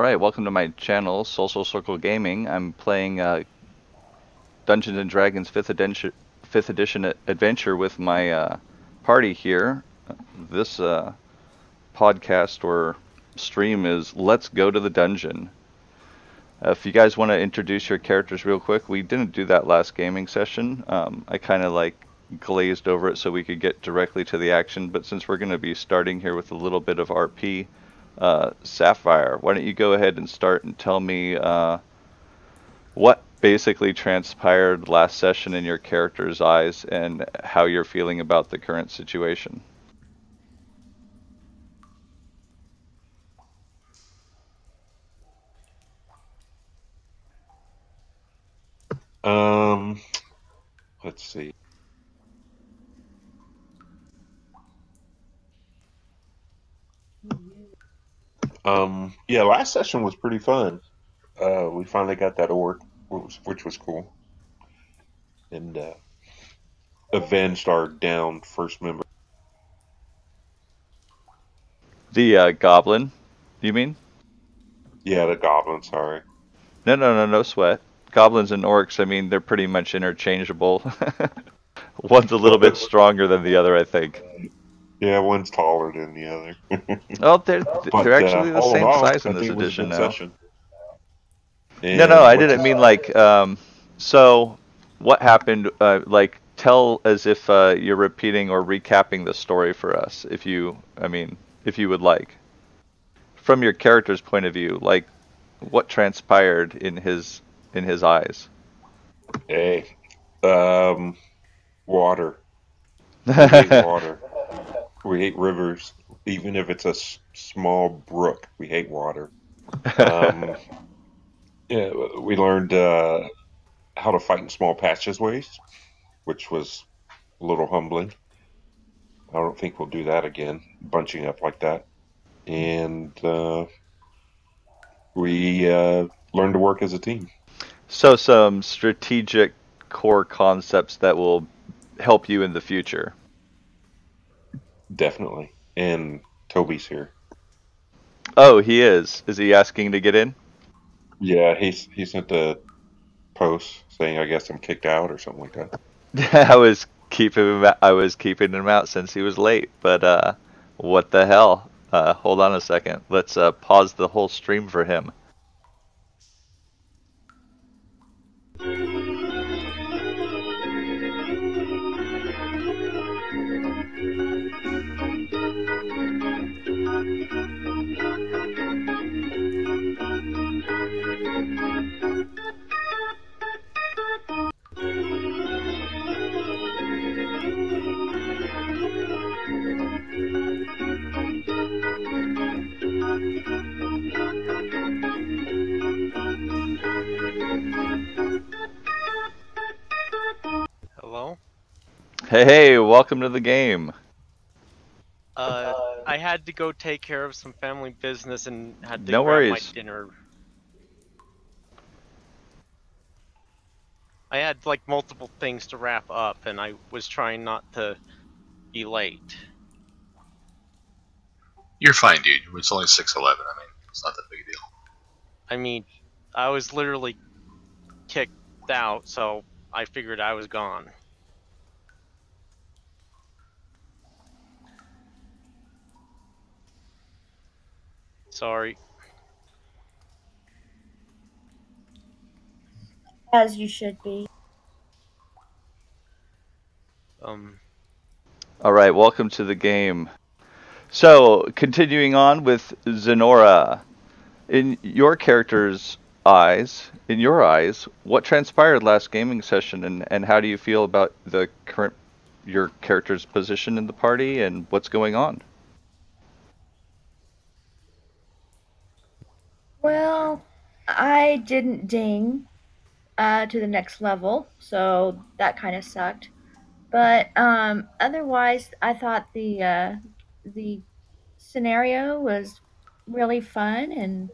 Alright, welcome to my channel, Social Circle Gaming. I'm playing Dungeons and Dragons 5th edition adventure with my party here. This podcast or stream is Let's Go to the Dungeon. If you guys want to introduce your characters real quick, we didn't do that last gaming session. I kind of glazed over it so we could get directly to the action, but since we're going to be starting here with a little bit of RP, Sapphire, why don't you go ahead and start and tell me what basically transpired last session in your character's eyes and how you're feeling about the current situation. Um, let's see. Yeah, last session was pretty fun. We finally got that orc, which was cool, and avenged our downed first member. The goblin, you mean? Yeah, the goblin. Sorry. No sweat. Goblins and orcs, I mean, they're pretty much interchangeable. One's a little bit stronger than the other, I think. Yeah, one's taller than the other. Oh, they're But actually the all in same all, size in I this think it was a edition good now. session. No, And I what's didn't his? mean so what happened, tell as if you're repeating or recapping the story for us, if you would like. From your character's point of view, what transpired in his eyes. Hey, um, water. We hate water. We hate rivers, even if it's a small brook. We hate water. Um, yeah, we learned how to fight in small passageways, which was a little humbling. I don't think we'll do that again, bunching up like that. And we learned to work as a team. So some strategic core concepts that will help you in the future. Definitely. And Toby's here. Oh, he is. Is he asking to get in? Yeah, he sent a post saying, I guess I'm kicked out or something like that. I was keeping him out since he was late, but what the hell? Hold on a second. Let's pause the whole stream for him. Hello? Hey, welcome to the game. I had to go take care of some family business and had to No grab my worries. dinner. I had like multiple things to wrap up and I was trying not to be late. You're fine, dude. It's only 6:11. I mean, it's not that big a deal. I mean, I was literally kicked out, so I figured I was gone. Sorry. As you should be. All right, welcome to the game. So, continuing on with Zenora. In your character's in your eyes, what transpired last gaming session, and how do you feel about your character's position in the party and what's going on? Well, I didn't ding to the next level, so that kind of sucked. But otherwise, I thought the scenario was really fun, and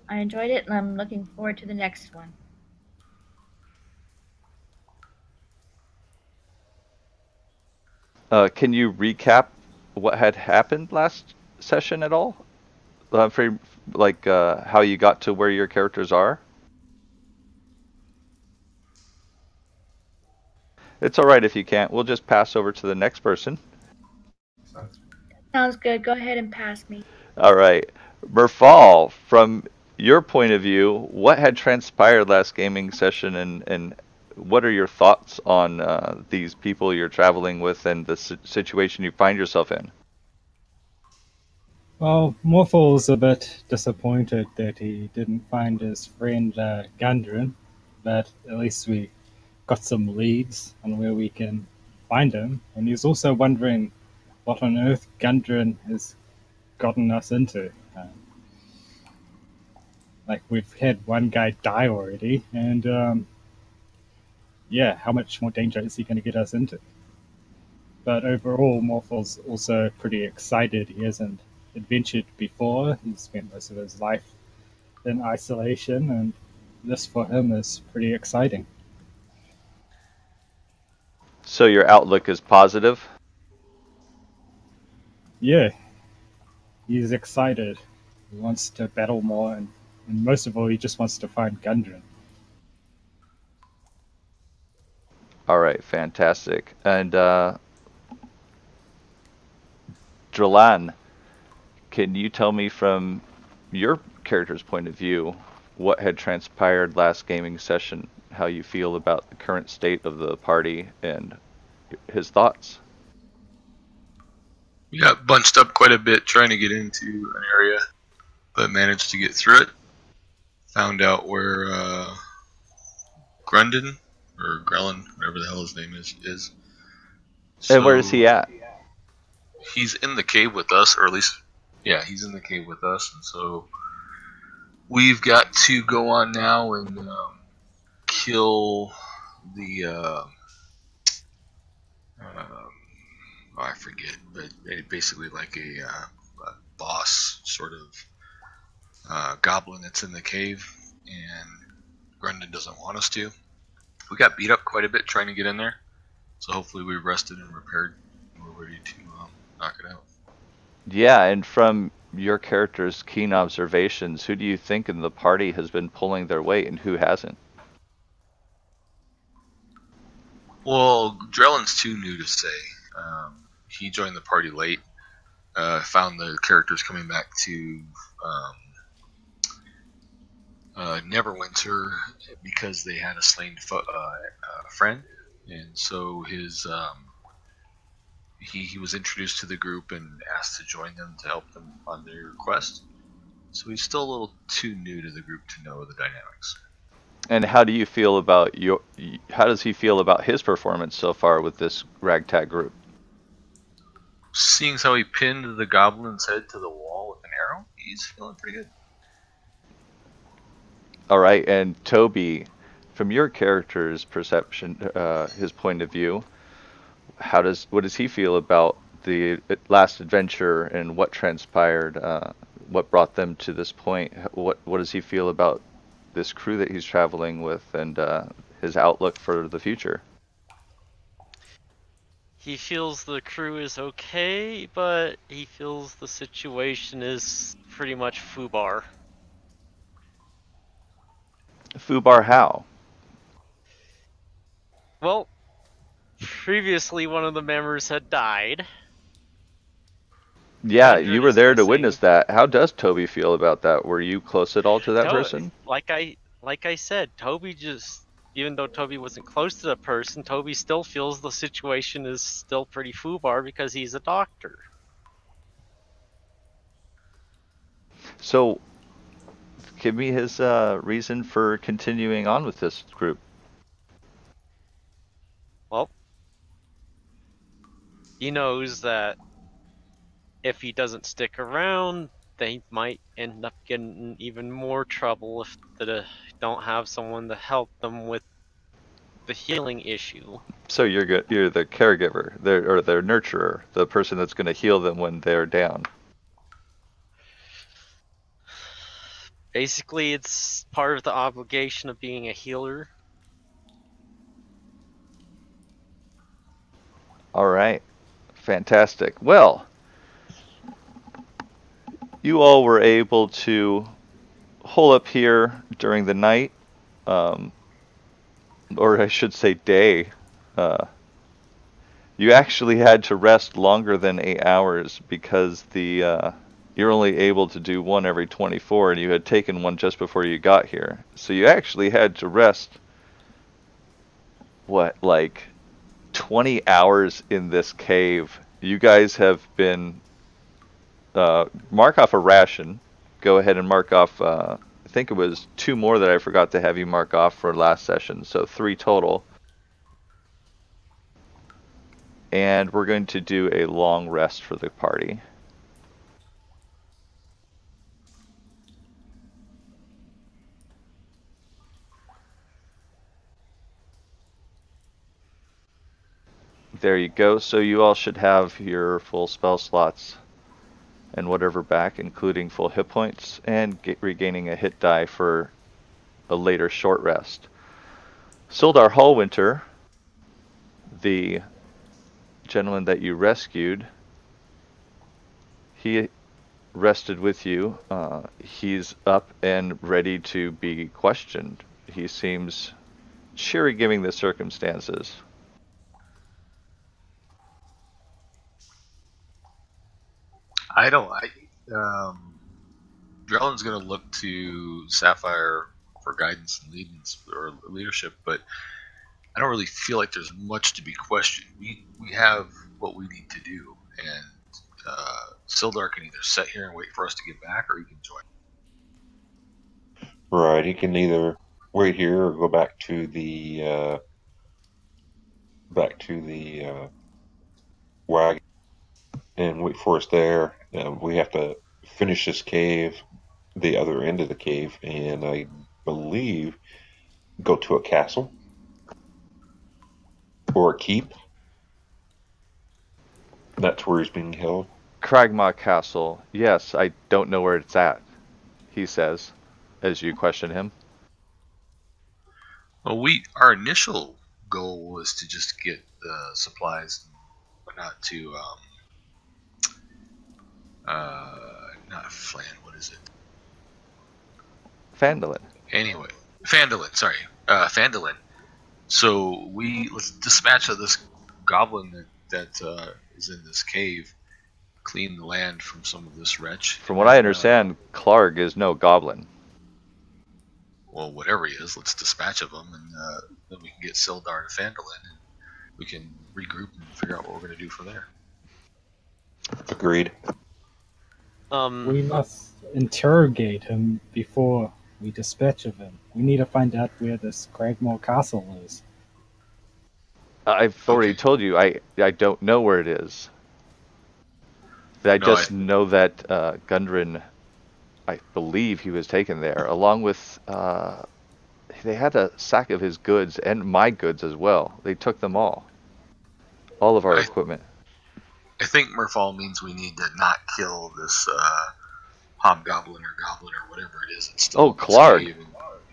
I enjoyed it, and I'm looking forward to the next one. Can you recap what had happened last session at all? for like how you got to where your characters are? It's all right if you can't. We'll just pass over to the next person. Sounds good. Go ahead and pass me. All right. Merfal, from your point of view, what had transpired last gaming session and what are your thoughts on these people you're traveling with and the situation you find yourself in? Well, Morphal's a bit disappointed that he didn't find his friend Gundren, but at least we got some leads on where we can find him. And he's also wondering what on earth Gundren has gotten us into. Like, we've had one guy die already, and yeah, how much more danger is he going to get us into? But overall, Morphal's also pretty excited. He hasn't adventured before. He's spent most of his life in isolation, and this for him is pretty exciting. So your outlook is positive? Yeah, he's excited. He wants to battle more, and most of all, he just wants to find Gundren. All right, fantastic. And Dralan, can you tell me from your character's point of view what had transpired last gaming session, how you feel about the current state of the party, and his thoughts? We got bunched up quite a bit trying to get into an area, but managed to get through it. Found out where Grundon or Grellin, whatever the hell his name is. And where is So he at? he's in the cave with us, or at least, yeah, he's in the cave with us, and so we've got to go on now and kill the. I forget, but basically like a boss sort of goblin that's in the cave, and Grundon doesn't want us to. We got beat up quite a bit trying to get in there, so hopefully we've rested and repaired, and we're ready to knock it out. Yeah, and from your character's keen observations, who do you think in the party has been pulling their weight and who hasn't? Well, Drellin's too new to say. He joined the party late. Found the characters coming back to Neverwinter because they had a slain friend, and so he was introduced to the group and asked to join them to help them on their quest. So he's still a little too new to the group to know the dynamics. And how do you feel about how does he feel about his performance so far with this ragtag group? Seeing as how he pinned the goblin's head to the wall with an arrow, he's feeling pretty good. All right, and Toby, from your character's perception, his point of view, what does he feel about the last adventure and what transpired? What brought them to this point? What does he feel about this crew that he's traveling with and his outlook for the future? He feels the crew is okay, but he feels the situation is pretty much foobar. Fubar how? Well, previously one of the members had died. Yeah, you Gundren were is there to missing. witness that. How does Toby feel about that? Were you close at all to that person? Like I said, Toby just, even though Toby wasn't close to the person, Toby still feels the situation is still pretty foobar because he's a doctor. So, give me his reason for continuing on with this group. Well, he knows that if he doesn't stick around, they might end up getting in even more trouble if they don't have someone to help them with the healing issue. So you're good. You're the caregiver, or the nurturer, the person that's going to heal them when they're down. Basically, it's part of the obligation of being a healer. All right, fantastic. Well, you all were able to hole up here during the night, um, or I should say day. Uh, you actually had to rest longer than 8 hours because you're only able to do one every 24, and you had taken one just before you got here. So you actually had to rest, what, like 20 hours in this cave. You guys have been mark off a ration. Go ahead and mark off. I think it was 2 more that I forgot to have you mark off for last session, so 3 total. And we're going to do a long rest for the party. There you go. So you all should have your full spell slots and whatever back, including full hit points and regaining a hit die for a later short rest. Sildar Hallwinter, the gentleman that you rescued, he rested with you. He's up and ready to be questioned. He seems cheery given the circumstances. I don't. Drellin's going to look to Sapphire for guidance and leadership, but I don't really feel like there's much to be questioned. We have what we need to do, and Sildar can either sit here and wait for us to get back, or he can join. Right, he can either wait here or go back to the wagon and wait for us there. We have to finish this cave, the other end of the cave, and I believe go to a castle or a keep. That's where he's being held. Cragmaw Castle. Yes, I don't know where it's at, he says, as you question him. Well, our initial goal was to just get the supplies and whatnot to not Flan. What is it? Phandalin. Anyway, Phandalin. Sorry, Phandalin. So let's dispatch of this goblin that is in this cave, clean the land from some of this wretch. From what I understand, Clark is no goblin. Well, whatever he is, let's dispatch of him, and then we can get Sildar to Phandalin, and we can regroup and figure out what we're going to do from there. Agreed. We must interrogate him before we dispatch of him. We need to find out where this Cragmore Castle is. I've already told you, I don't know where it is. I just know that Gundren, I believe he was taken there, along with, they had a sack of his goods and my goods as well. They took them all of our equipment. I think Murfall means we need to not kill this hobgoblin or goblin or whatever it is. It's still Clark.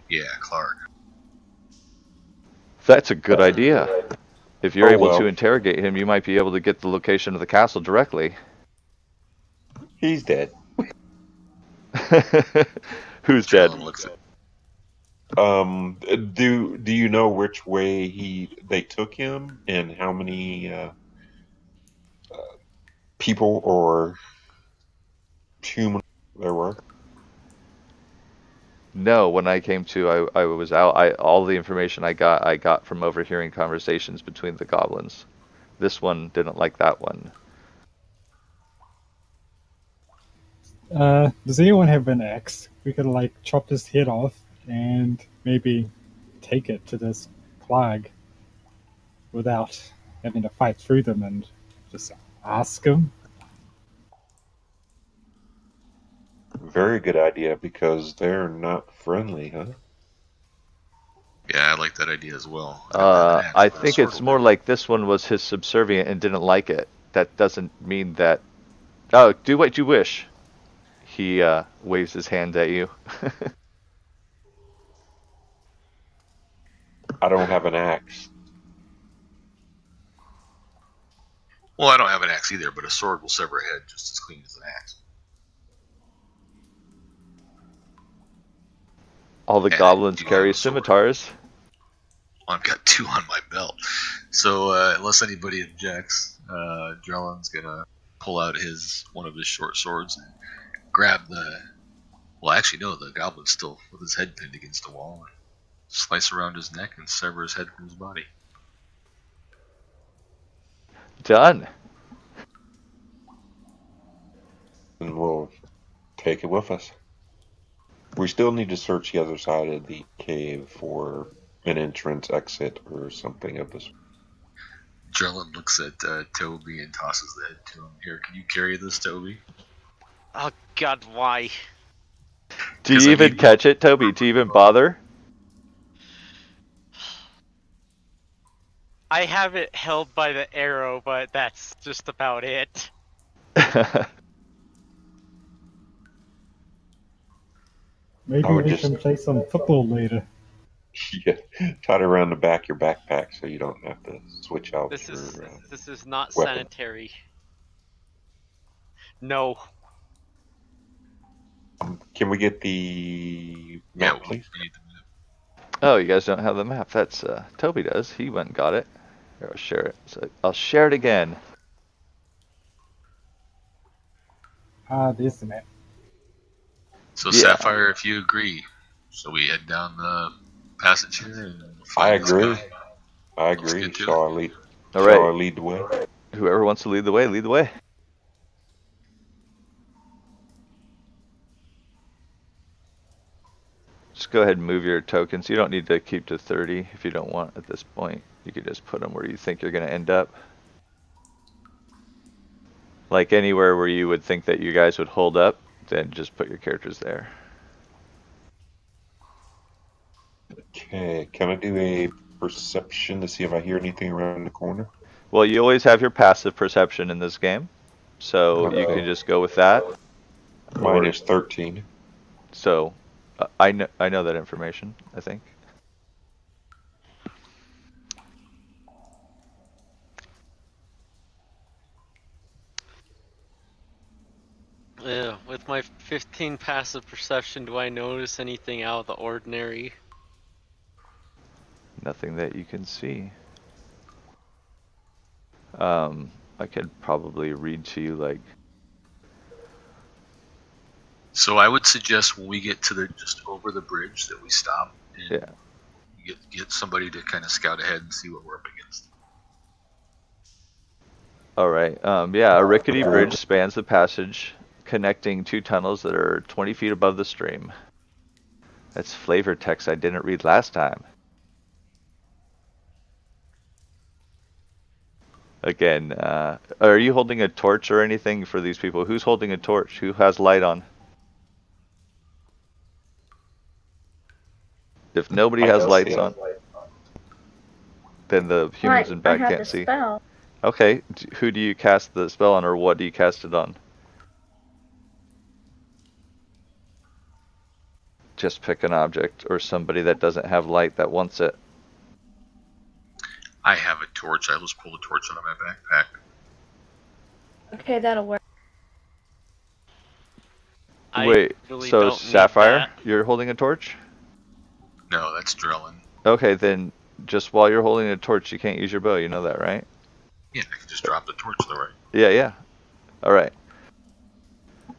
Yeah, Clark. That's a good idea. If you're able to interrogate him, you might be able to get the location of the castle directly. He's dead. Who's dead? Do you know which way they took him and how many people or human there were? No, when I came to, I was out. All the information I got from overhearing conversations between the goblins. This one didn't like that one. Does anyone have an axe? We could chop his head off and maybe take it to this Clag without having to fight through them and just ask him. Very good idea, because they're not friendly, huh? Yeah, I like that idea as well. I think it's more like this one was his subservient and didn't like it. That doesn't mean that... Oh, do what you wish. He waves his hand at you. I don't have an axe. Well, I don't have an axe either, but a sword will sever a head just as clean as an axe. All the And I goblins do have carry a sword. scimitars. I've got 2 on my belt. So unless anybody objects, Drellin's gonna pull out one of his short swords and grab the. Well, actually, no, the goblin's still with his head pinned against the wall, and slice around his neck and sever his head from his body. Done. And we'll take it with us. We still need to search the other side of the cave for an entrance, exit, or something of this. Drellin looks at Toby and tosses the head to him. Here, can you carry this, Toby? Oh God, why? Do 'Cause you I even need catch it, Toby? Do you even bother? I have it held by the arrow, but that's just about it. I Maybe would we just can play some football later. yeah, tie it around the back of your backpack so you don't have to switch out This your is not weapon. sanitary. No. Can we get the Yeah, map, please? we need the map. Oh, you guys don't have the map. That's Toby does. He went and got it. Here, I'll share it. So I'll share it again. Ah, there's the map. So Yeah. Sapphire, if you agree, so we head down the passage here and I find this agree. guy. I Let's agree. get to it. All Shall right. I lead the way? Whoever wants to lead the way, lead the way. Just go ahead and move your tokens. You don't need to keep to 30 if you don't want at this point. You could just put them where you think you're going to end up. Like anywhere where you would think that you guys would hold up, then just put your characters there. Okay, can I do a perception to see if I hear anything around the corner? Well, you always have your passive perception in this game, so you can Okay. just go with that. Mine Or is 13. so I know that information, I think. Yeah, with my 15 passive perception, do I notice anything out of the ordinary? Nothing that you can see. I could probably read to you like So I would suggest when we get to the just over the bridge that we stop and yeah. get somebody to kind of scout ahead and see what we're up against. All right. Yeah, a rickety Agreed. bridge spans the passage, connecting two tunnels that are 20 feet above the stream. That's flavor text I didn't read last time. Again, are you holding a torch or anything for these people? Who's holding a torch? Who has light on? If nobody I has can see lights it. on, then the humans in I back have can't the see. spell. Okay, who do you cast the spell on, or what do you cast it on? Just pick an object or somebody that doesn't have light that wants it. I have a torch. I just pulled a torch out of my backpack. Okay, that'll work. I Wait, really so don't Sapphire, need that. you're holding a torch? No, that's Drellin. Okay, then just while you're holding a torch, you can't use your bow. You know that, right? Yeah, I can just drop the torch though, right? Yeah, yeah. All right.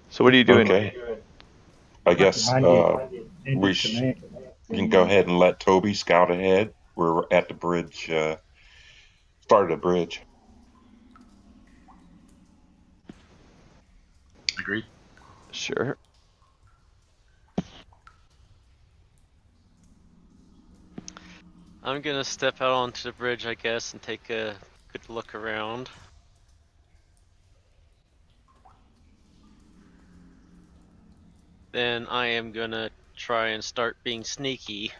So what are you doing? Okay. I guess we can go ahead and let Toby scout ahead. We're at the bridge, start of the bridge. Agreed. Sure. I'm gonna step out onto the bridge, I guess, and take a good look around. Then I am gonna try and start being sneaky.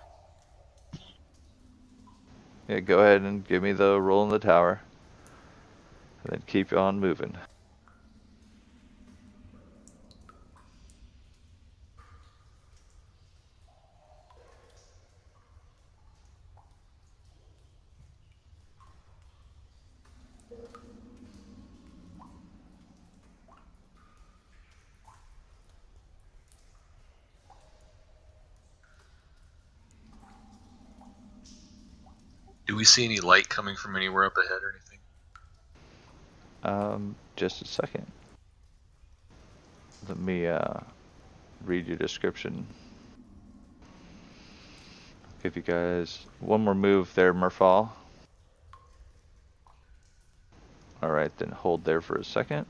Yeah, go ahead and give me the roll in the tower. And then keep on moving. Do we see any light coming from anywhere up ahead or anything? Just a second. Let me read your description. Give you guys one more move there, Murfall. Alright, then hold there for a second.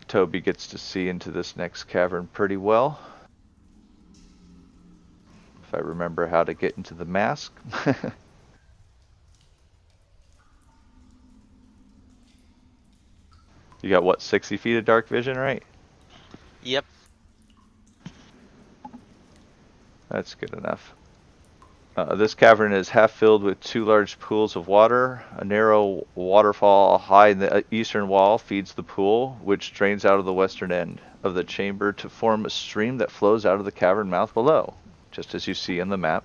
Toby gets to see into this next cavern pretty well. If I remember how to get into the mask. You got what, 60 feet of dark vision, right? Yep. That's good enough. This cavern is half filled with two large pools of water. A narrow waterfall high in the eastern wall feeds the pool, which drains out of the western end of the chamber to form a stream that flows out of the cavern mouth below, just as you see on the map.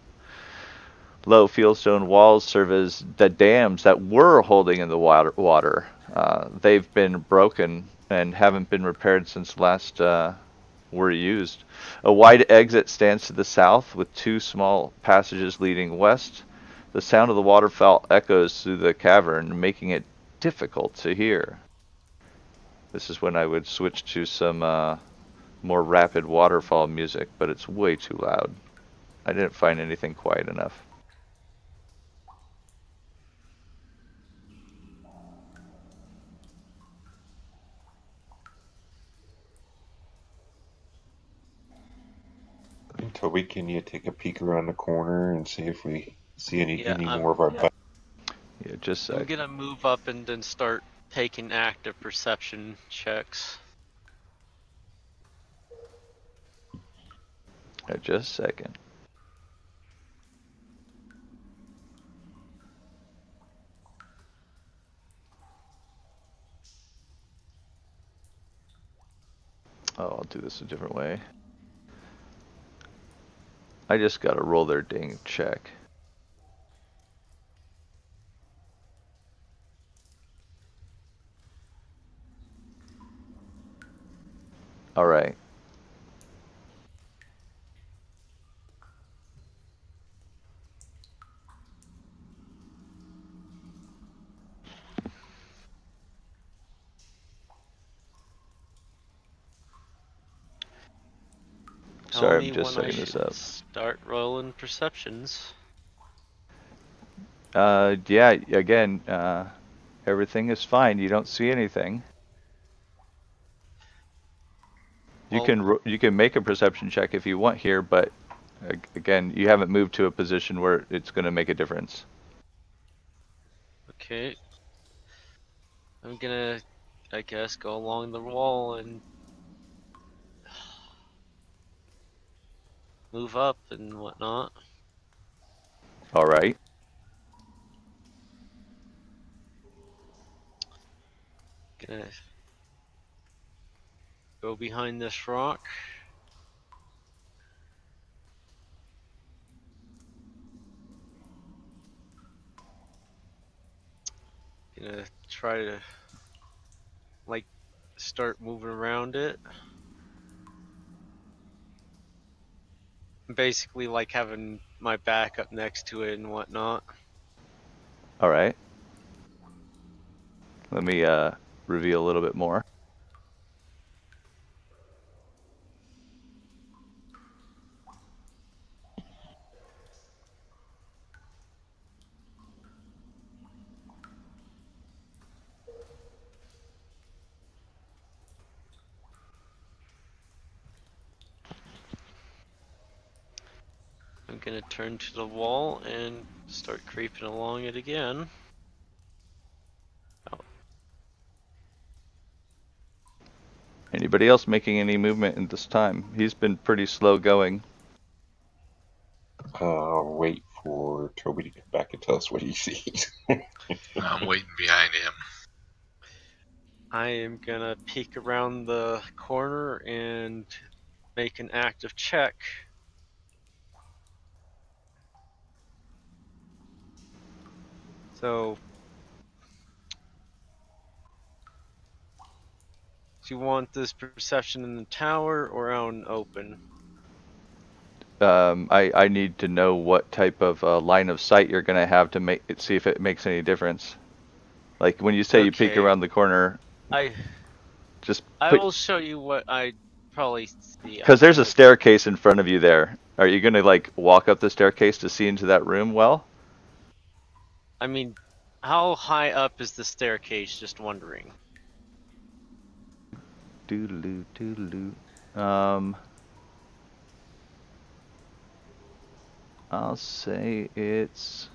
Low fieldstone walls serve as the dams that were holding in the water. They've been broken and haven't been repaired since last were used. A wide exit stands to the south with two small passages leading west. The sound of the waterfall echoes through the cavern, making it difficult to hear. This is when I would switch to some more rapid waterfall music, but it's way too loud. I didn't find anything quiet enough. Toby, can you take a peek around the corner and see if we see Yeah, any more of our butt? Yeah, just a I'm sec. gonna move up and then start taking active perception checks. Yeah, just a second. Oh, I'll do this a different way. I just gotta roll their dang check. Alright. Tell Sorry, I'm me just when I setting this should up. start rolling perceptions. Yeah, again, everything is fine. You don't see anything. Well, You can make a perception check if you want here, but again, you haven't moved to a position where it's going to make a difference. okay. I'm gonna, I guess, go along the wall and move up and whatnot. All right. Gonna go behind this rock. Gonna try to, like, start moving around it. Basically, like having my back up next to it and whatnot. All right. Let me reveal a little bit more. I'm gonna turn to the wall and start creeping along it again. Oh, Anybody else making any movement at this time? He's been pretty slow going. Wait for Toby to come back and tell us what he sees. I'm waiting behind him. I am gonna peek around the corner and make an active check. So, do you want this perception in the tower or out in open? I need to know what type of line of sight you're gonna have to see if it makes any difference. Like when you say you peek Okay, around the corner, I just I put will show you what I probably see. because there's a Like, staircase in front of you there. Are you gonna like walk up the staircase to see into that room? Well, I mean, how high up is the staircase? Just wondering. doodaloo doodaloo. Um, I'll say it's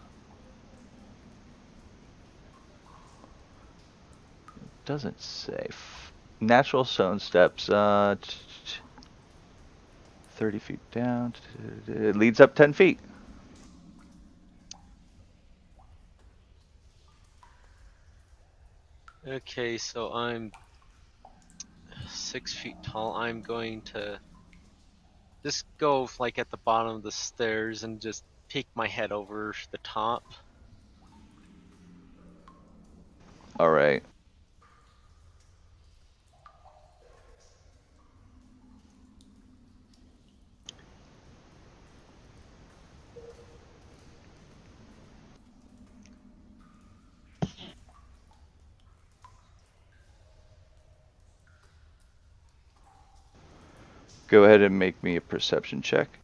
doesn't say natural stone steps. 30 feet down. It leads up 10 feet. Okay, so I'm 6 feet tall. I'm going to just go like at the bottom of the stairs and just peek my head over the top. All right. Go ahead and make me a perception check.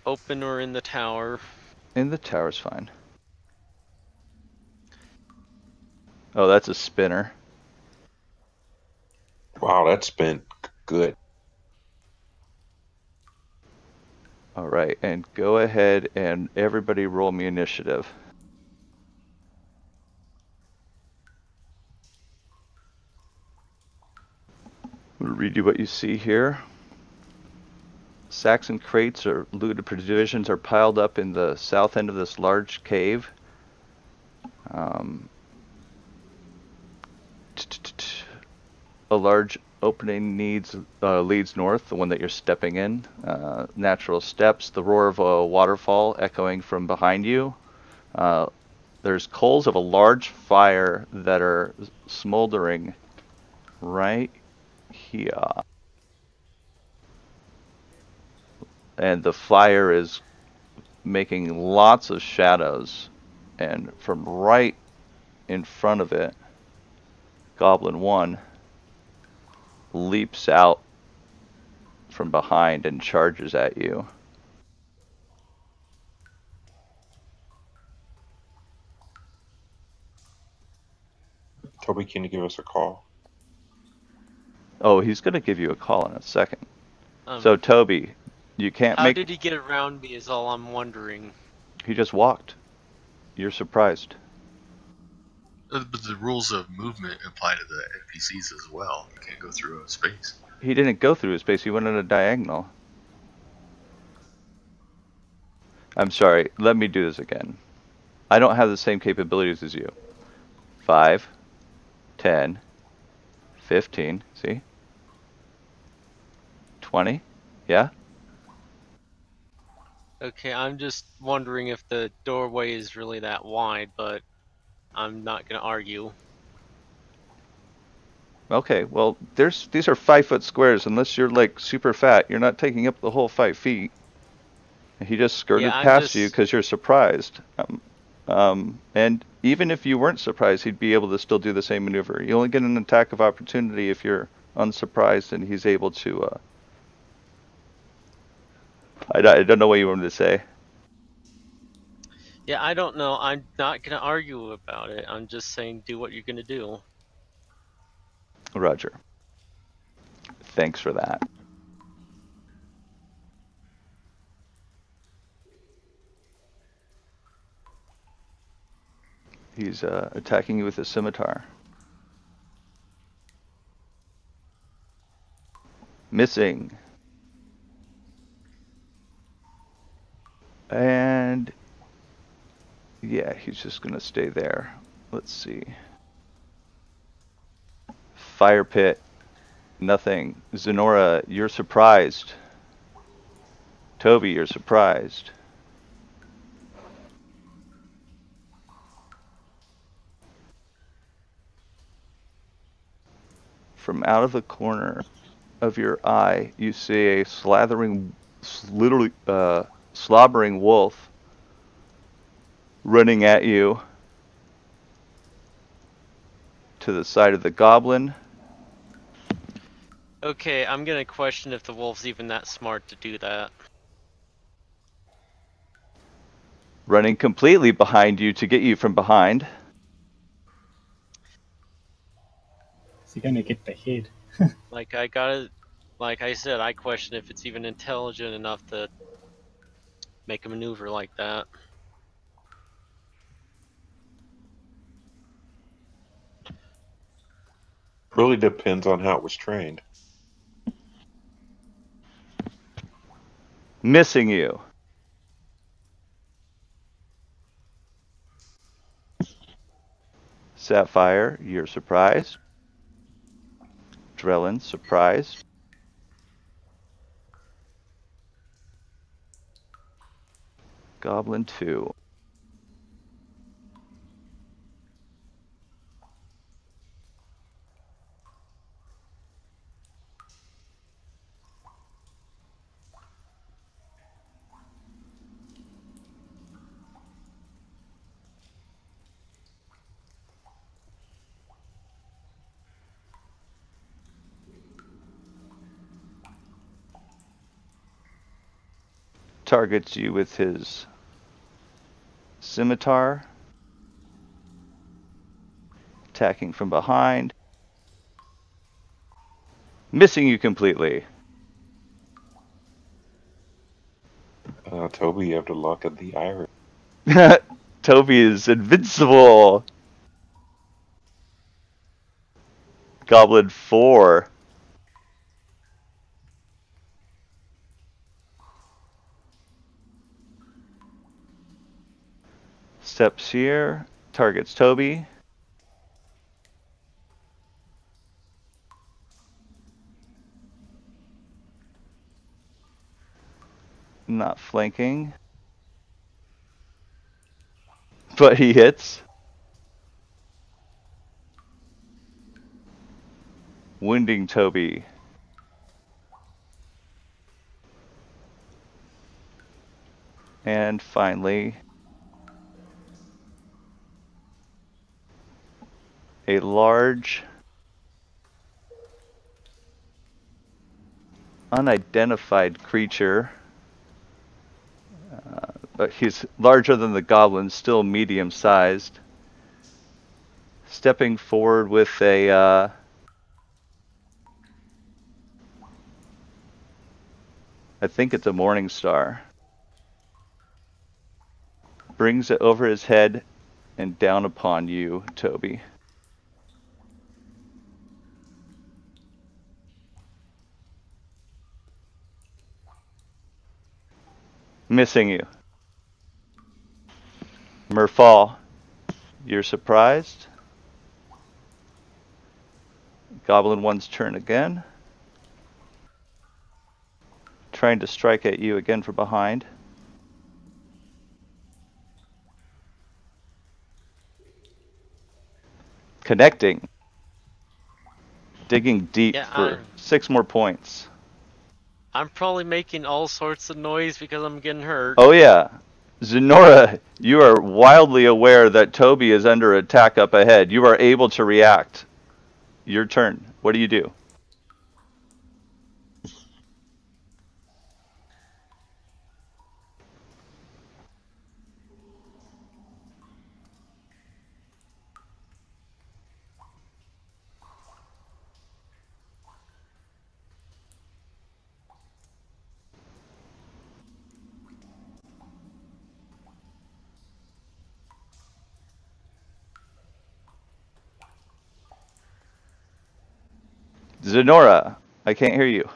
Open or in the tower. In the tower's fine. Oh, that's a spinner. Wow, that's been good. All right, and go ahead and everybody roll me initiative. I'm going to read you what you see here. Sacks and crates or looted provisions are piled up in the south end of this large cave. A large opening leads north, the one that you're stepping in. Natural steps, the roar of a waterfall echoing from behind you. There's coals of a large fire that are smoldering right here. And the fire is making lots of shadows. And from right in front of it, Goblin 1 leaps out from behind and charges at you. Toby, can you give us a call? Oh, he's going to give you a call in a second. Um, So, Toby, you can't how make... did he get around me is all I'm wondering. He just walked. You're surprised. But the rules of movement apply to the NPCs as well. You can't go through a space. He didn't go through his space. He went in a diagonal. I'm sorry. Let me do this again. I don't have the same capabilities as you. 5, 10, 15. See? 20. Yeah? Okay, I'm just wondering if the doorway is really that wide, but I'm not gonna argue. Okay, well, these are 5-foot squares. Unless you're like super fat, you're not taking up the whole 5 feet. He just Yeah, skirted I'm past you just because you're surprised. And even if you weren't surprised, he'd be able to still do the same maneuver. You only get an attack of opportunity if you're unsurprised, and he's able to. I don't know what you wanted to say. Yeah, I don't know. I'm not gonna argue about it. I'm just saying do what you're gonna do. Roger. Thanks for that. He's attacking you with a scimitar. Missing. And yeah, he's just gonna stay there. Let's see. Fire pit. Nothing. Zenora, you're surprised. Toby, you're surprised. From out of the corner of your eye, you see a literally slobbering wolf running at you to the side of the goblin. Okay, I'm gonna question if the wolf's even that smart to do that. Running completely behind you to get you from behind. Is he gonna get the head? Like I said, I question if it's even intelligent enough to make a maneuver like that. Really depends on how it was trained. Missing you. Sapphire, you're surprised. Drellin, surprised. Goblin 2. Targets you with his scimitar. Attacking from behind. Missing you completely. Toby, you have to look at the iris. Toby is invincible. Goblin 4. Steps here. Targets Toby. Not flanking. But he hits. Wounding Toby. And finally, a large, unidentified creature. But he's larger than the goblin, still medium-sized. Stepping forward with a I think it's a morning star. Brings it over his head and down upon you, Toby. Missing you. Merfall, you're surprised. Goblin 1's turn again. Trying to strike at you again from behind. Connecting. Digging deep Yeah, for 6 more points. I'm probably making all sorts of noise because I'm getting hurt. Oh yeah. Zenora, you are wildly aware that Toby is under attack up ahead. You are able to react. Your turn. What do you do? Zenora, I can't hear you.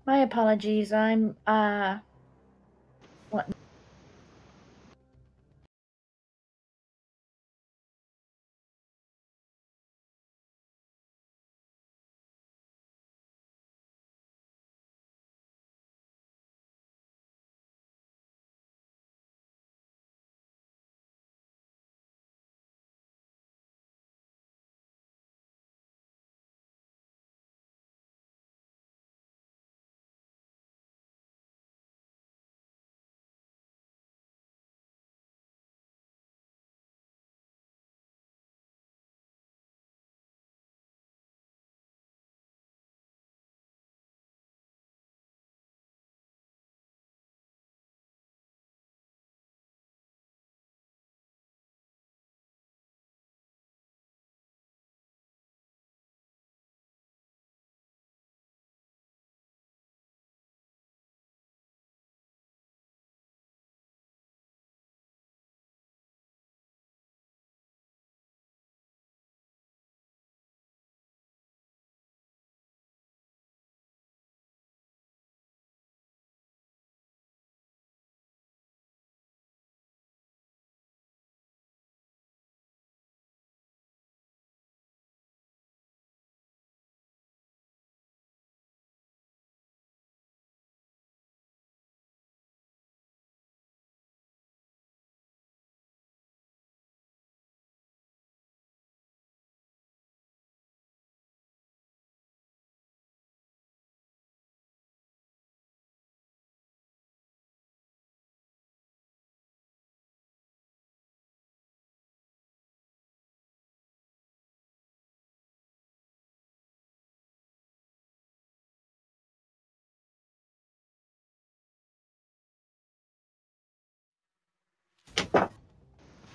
My apologies. I'm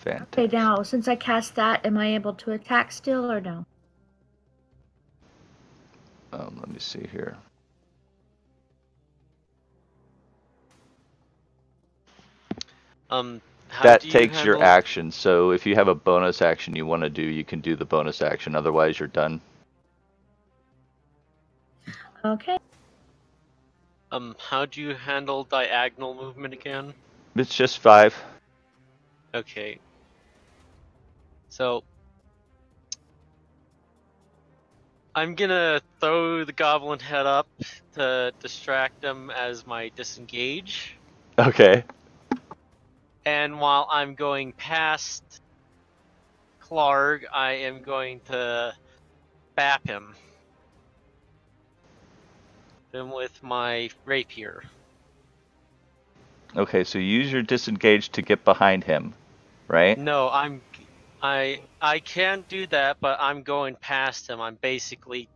disadvantage. Okay, now, since I cast that, am I able to attack still or no? Let me see here. How That do you takes your handle? action, so if you have a bonus action you want to do, you can do the bonus action. Otherwise, you're done. Okay. How do you handle diagonal movement again? It's just 5. Okay. So I'm gonna throw the goblin head up to distract him as my disengage. Okay. And while I'm going past Clark, I am going to bap him. Then with my rapier. Okay, so use your disengage to get behind him, right? No, I can't do that, but I'm going past him. I'm basically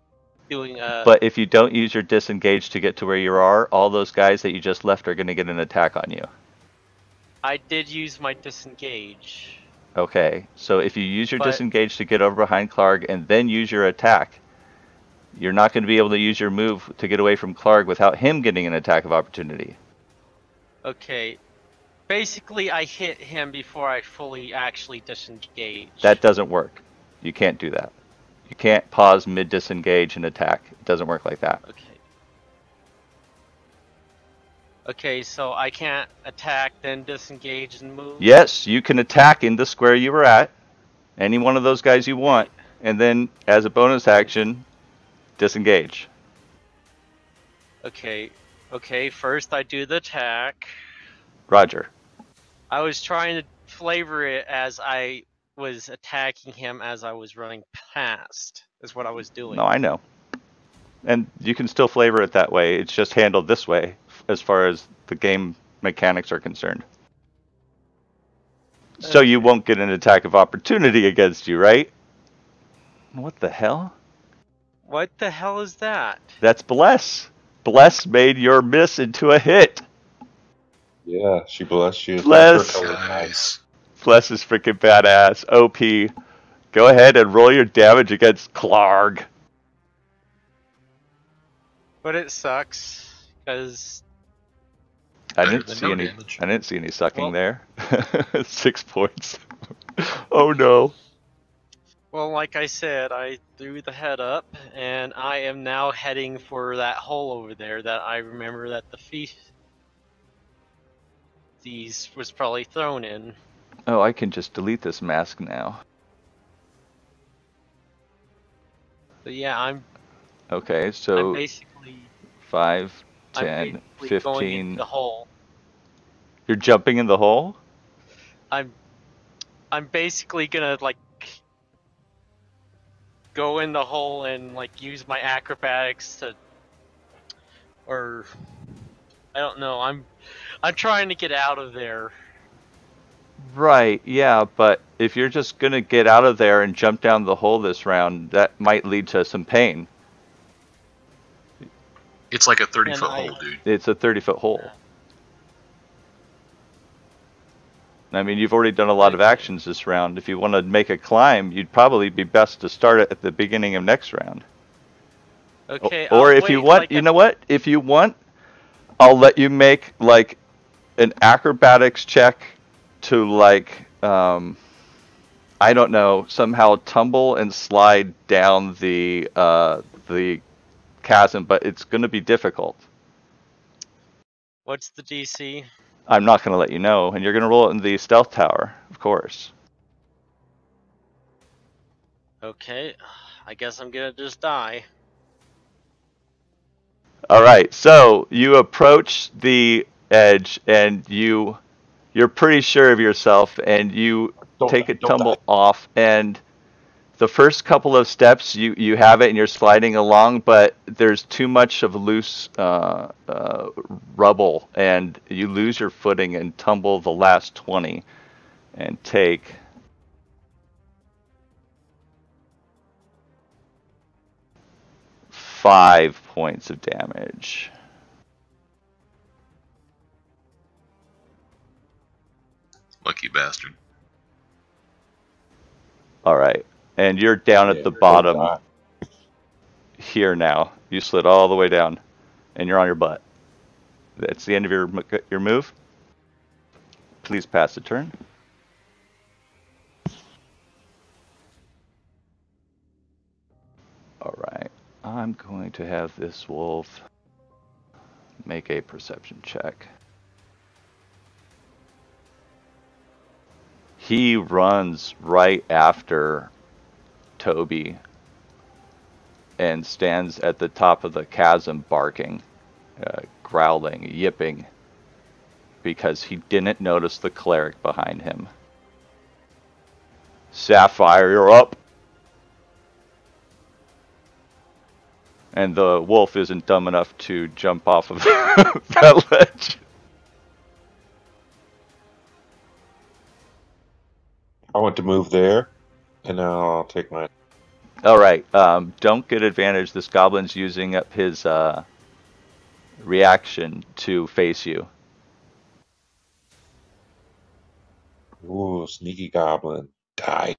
doing a. But if you don't use your disengage to get to where you are, all those guys that you just left are going to get an attack on you. I did use my disengage. Okay, so if you use your But- disengage to get over behind Clark and then use your attack, you're not going to be able to use your move to get away from Clark without him getting an attack of opportunity. Okay. Basically, I hit him before I fully actually disengage. That doesn't work. You can't do that. You can't pause mid-disengage and attack. It doesn't work like that. Okay. Okay, so I can't attack, then disengage and move? Yes, you can attack in the square you were at, any one of those guys you want, and then as a bonus action, disengage. Okay. Okay, first I do the attack. Roger. I was trying to flavor it as I was attacking him as I was running past, is what I was doing. No, I know. And you can still flavor it that way. It's just handled this way as far as the game mechanics are concerned. So you won't get an attack of opportunity against you, right? What the hell? What the hell is that? That's Bless. Bless made your miss into a hit. Yeah, she blessed you. Bless. Nice. Bless is freaking badass. OP. Go ahead and roll your damage against Clark. But it sucks, because I Better didn't than see no any. damage. I didn't see any sucking Well- there. 6 points. Oh no. well, like I said, I threw the head up, and I am now heading for that hole over there that I remember that the these was probably thrown in. Oh, I can just delete this mask now. But yeah, I'm Okay, so basically 5, I'm 10, basically 15. going into the hole. You're jumping in the hole? I'm basically gonna like go in the hole and like use my acrobatics to, or I don't know. I'm trying to get out of there. Right, yeah, but if you're just gonna get out of there and jump down the hole this round, that might lead to some pain. It's like a 30 And foot I- hole, dude. It's a 30-foot hole. I mean, you've already done a lot of actions this round. If you want to make a climb, you'd probably be best to start it at the beginning of next round. Okay. Or I'll if you wait, want, like, you know what? If you want, I'll let you make like an acrobatics check to like, I don't know, somehow tumble and slide down the chasm, but it's going to be difficult. What's the DC? I'm not going to let you know, and you're going to roll it in the stealth tower, of course. Okay. I guess I'm gonna just die. All right, so you approach the edge, and you're pretty sure of yourself, and you take a tumble off, and the first couple of steps you have it and you're sliding along, but there's too much of loose rubble, and you lose your footing and tumble the last 20 and take 5 points of damage. Lucky bastard. All right. And you're down at Yeah, the good bottom dot. here now. You slid all the way down, and you're on your butt. That's the end of your move. Please pass the turn. All right. I'm going to have this wolf make a perception check. He runs right after Toby and stands at the top of the chasm barking, growling, yipping, because he didn't notice the cleric behind him. Sapphire, you're up! And the wolf isn't dumb enough to jump off of that ledge. I want to move there, and I'll take my. Alright, don't get advantage. This goblin's using up his reaction to face you. Ooh, sneaky goblin. Die.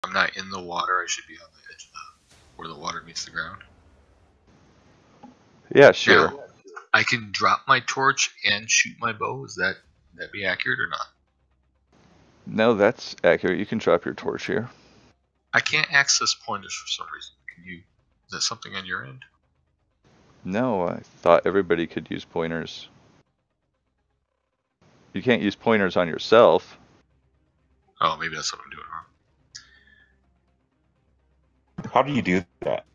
I'm not in the water. I should be on the edge of where the water meets the ground. Yeah, sure. Now, I can drop my torch and shoot my bow. Is that be accurate or not? No, that's accurate. You can drop your torch here. I can't access pointers for some reason. Can you? Is that something on your end? No, I thought everybody could use pointers. You can't use pointers on yourself. Oh, maybe that's what I'm doing wrong. How do you do that?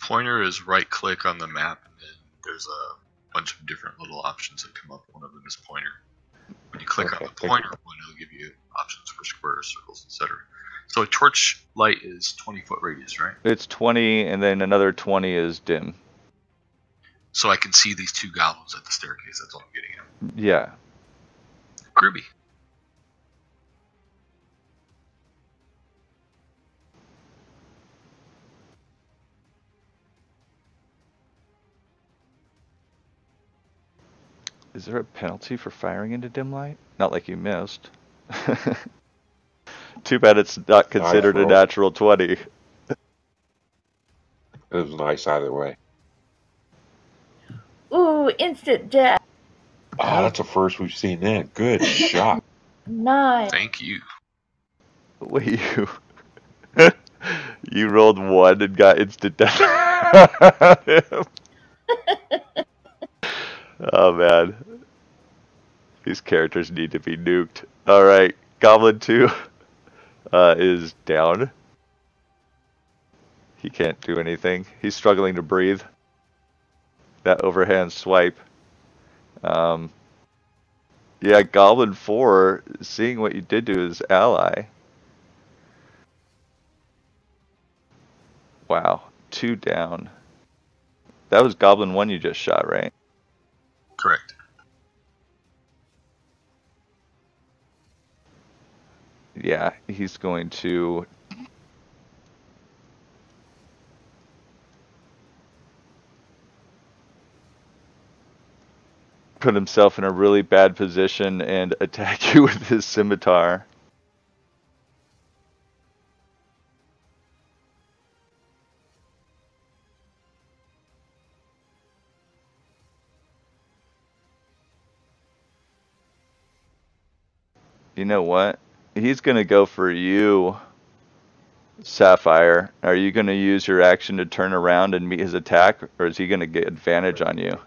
Pointer is right click on the map, and then there's a bunch of different little options that come up. One of them is pointer. When you click Okay, on the pointer one, it'll give you options for squares, circles, etc. So a torch light is 20-foot radius, right? It's 20, and then another 20 is dim. So I can see these two goblins at the staircase. That's all I'm getting at. Yeah. Groovy. Is there a penalty for firing into dim light? Not like you missed. Too bad it's not considered a natural 20. It was nice either way. Ooh, instant death. Oh, that's the first we've seen that. Good shot. Nice. Thank you. Wait, you rolled 1 and got instant death. Oh man. These characters need to be nuked. Alright, Goblin 2. is down. He can't do anything. He's struggling to breathe. That overhand swipe. Um, yeah, Goblin 4, seeing what you did to his ally. Wow, 2 down. That was Goblin 1 you just shot, right? Correct. Yeah, he's going to put himself in a really bad position and attack you with his scimitar. You know what? He's going to go for you, Sapphire. Are you going to use your action to turn around and meet his attack, or is he going to get advantage on you?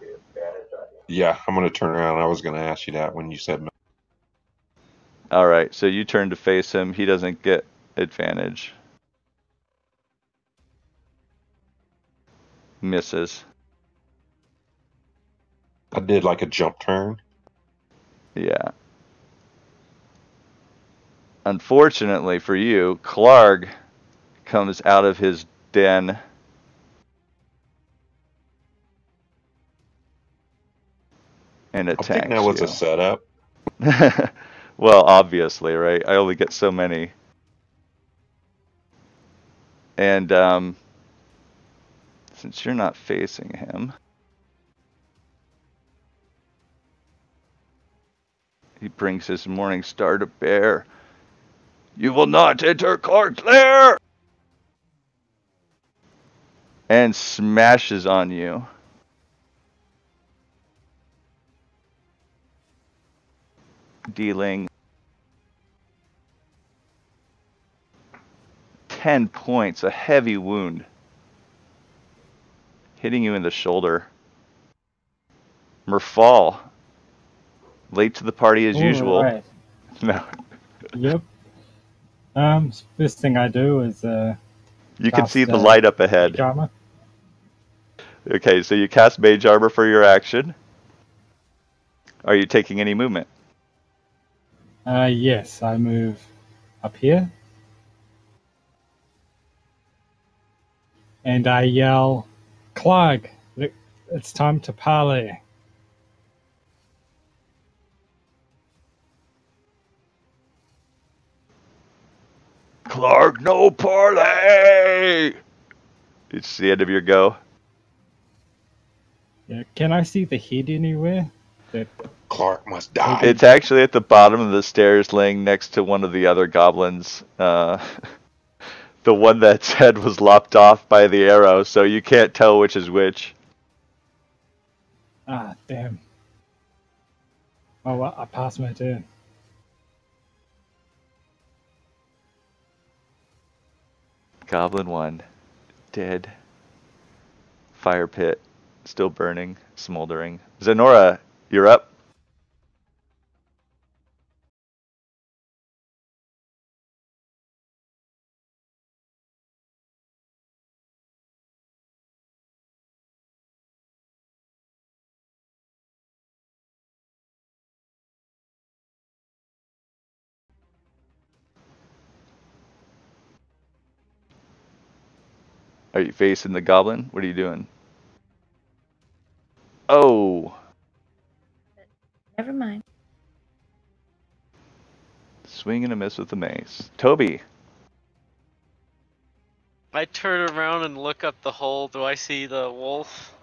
Yeah, I'm going to turn around. I was going to ask you that when you said no. Alright, so you turn to face him. He doesn't get advantage. Misses. I did like a jump turn. Yeah. Unfortunately for you, Clark comes out of his den and I'm thinking that attacks was a you. setup. Well, obviously, right? I only get so many. And since you're not facing him, he brings his morning star to bear. You will not enter Clark's lair! And smashes on you. Dealing 10 points, a heavy wound. Hitting you in the shoulder. Merfall. Late to the party as usual. Alright. No. Yep. First thing I do is You can see cast the light up Mage ahead. Armor. Okay, so you cast Mage Armor for your action. Are you taking any movement? Yes, I move up here. And I yell, Clark, it's time to parley. Clark, no parlay! It's the end of your go. Yeah, can I see the head anywhere? That Clark must die. It's actually at the bottom of the stairs, laying next to one of the other goblins. The one that's head was lopped off by the arrow, so you can't tell which is which. damn. Oh, well, I passed my turn. Goblin 1, dead. Fire pit, still burning, smoldering. Zenora, you're up. Are you facing the goblin? What are you doing? Oh! Never mind. Swing and a miss with the mace. Toby! I turn around and look up the hole. Do I see the wolf?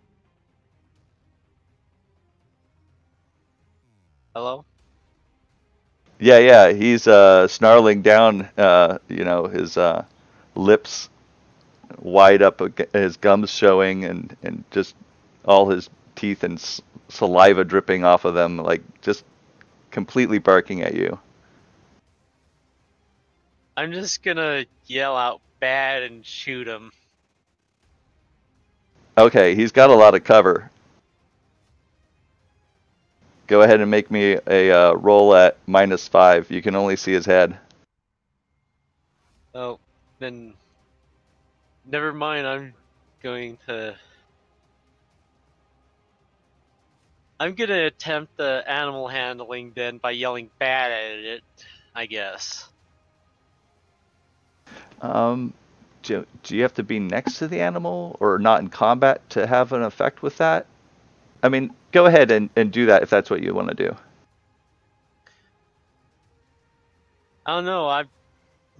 Hello? Yeah, he's snarling down, his lips wide up, his gums showing, and just all his teeth and saliva dripping off of them, like just completely barking at you. I'm just gonna yell out bad and shoot him. Okay, he's got a lot of cover. Go ahead and make me a roll at -5. You can only see his head. Oh, then never mind. I'm gonna attempt the animal handling then by yelling bad at it, I guess. Do you have to be next to the animal or not in combat to have an effect with that? I mean, go ahead and do that if that's what you want to do. I don't know. I'm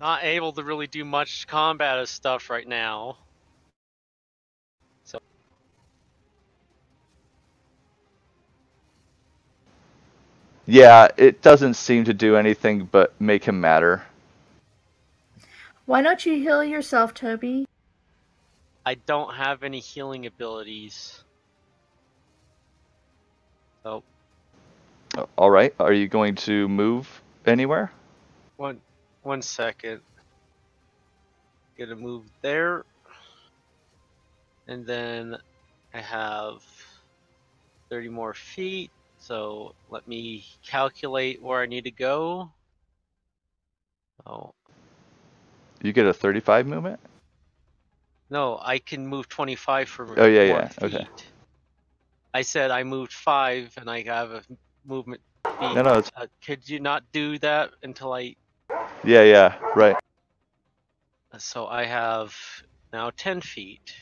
not able to really do much combat stuff right now. So Yeah, it doesn't seem to do anything but make him madder. Why don't you heal yourself, Toby? I don't have any healing abilities. So All right, are you going to move anywhere? one second. Gonna move there, and then I have 30 more feet. So let me calculate where I need to go. Oh You get a 35 movement? no, I can move 25 for Oh, yeah, more yeah, okay. feet. I said I moved 5 and I have a movement No, feet. no, it's, Could you not do that until I? yeah, right. So I have now 10 feet.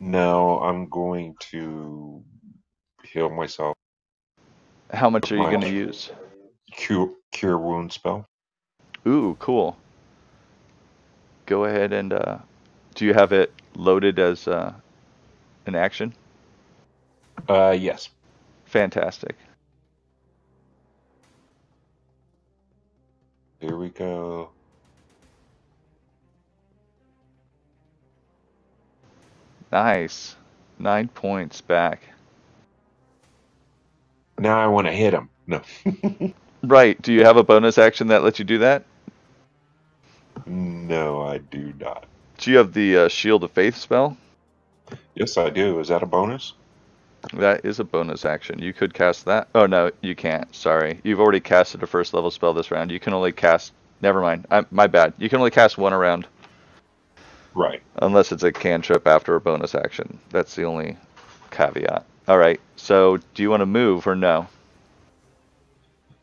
No, I'm going to heal myself. How much are you My going to use? cure wound spell. Ooh, cool. Go ahead and do you have it loaded as an action? Yes. Fantastic. Here we go. Nice. 9 points back. Now I want to hit him. No. Right. Do you have a bonus action that lets you do that? No, I do not. Do you have the Shield of Faith spell? Yes, I do. Is that a bonus? That is a bonus action. You could cast that. Oh, no, you can't. Sorry. You've already casted a first level spell this round. You can only cast. Never mind. My bad. You can only cast one around. Right. Unless it's a cantrip after a bonus action. That's the only caveat. All right. So, do you want to move or no?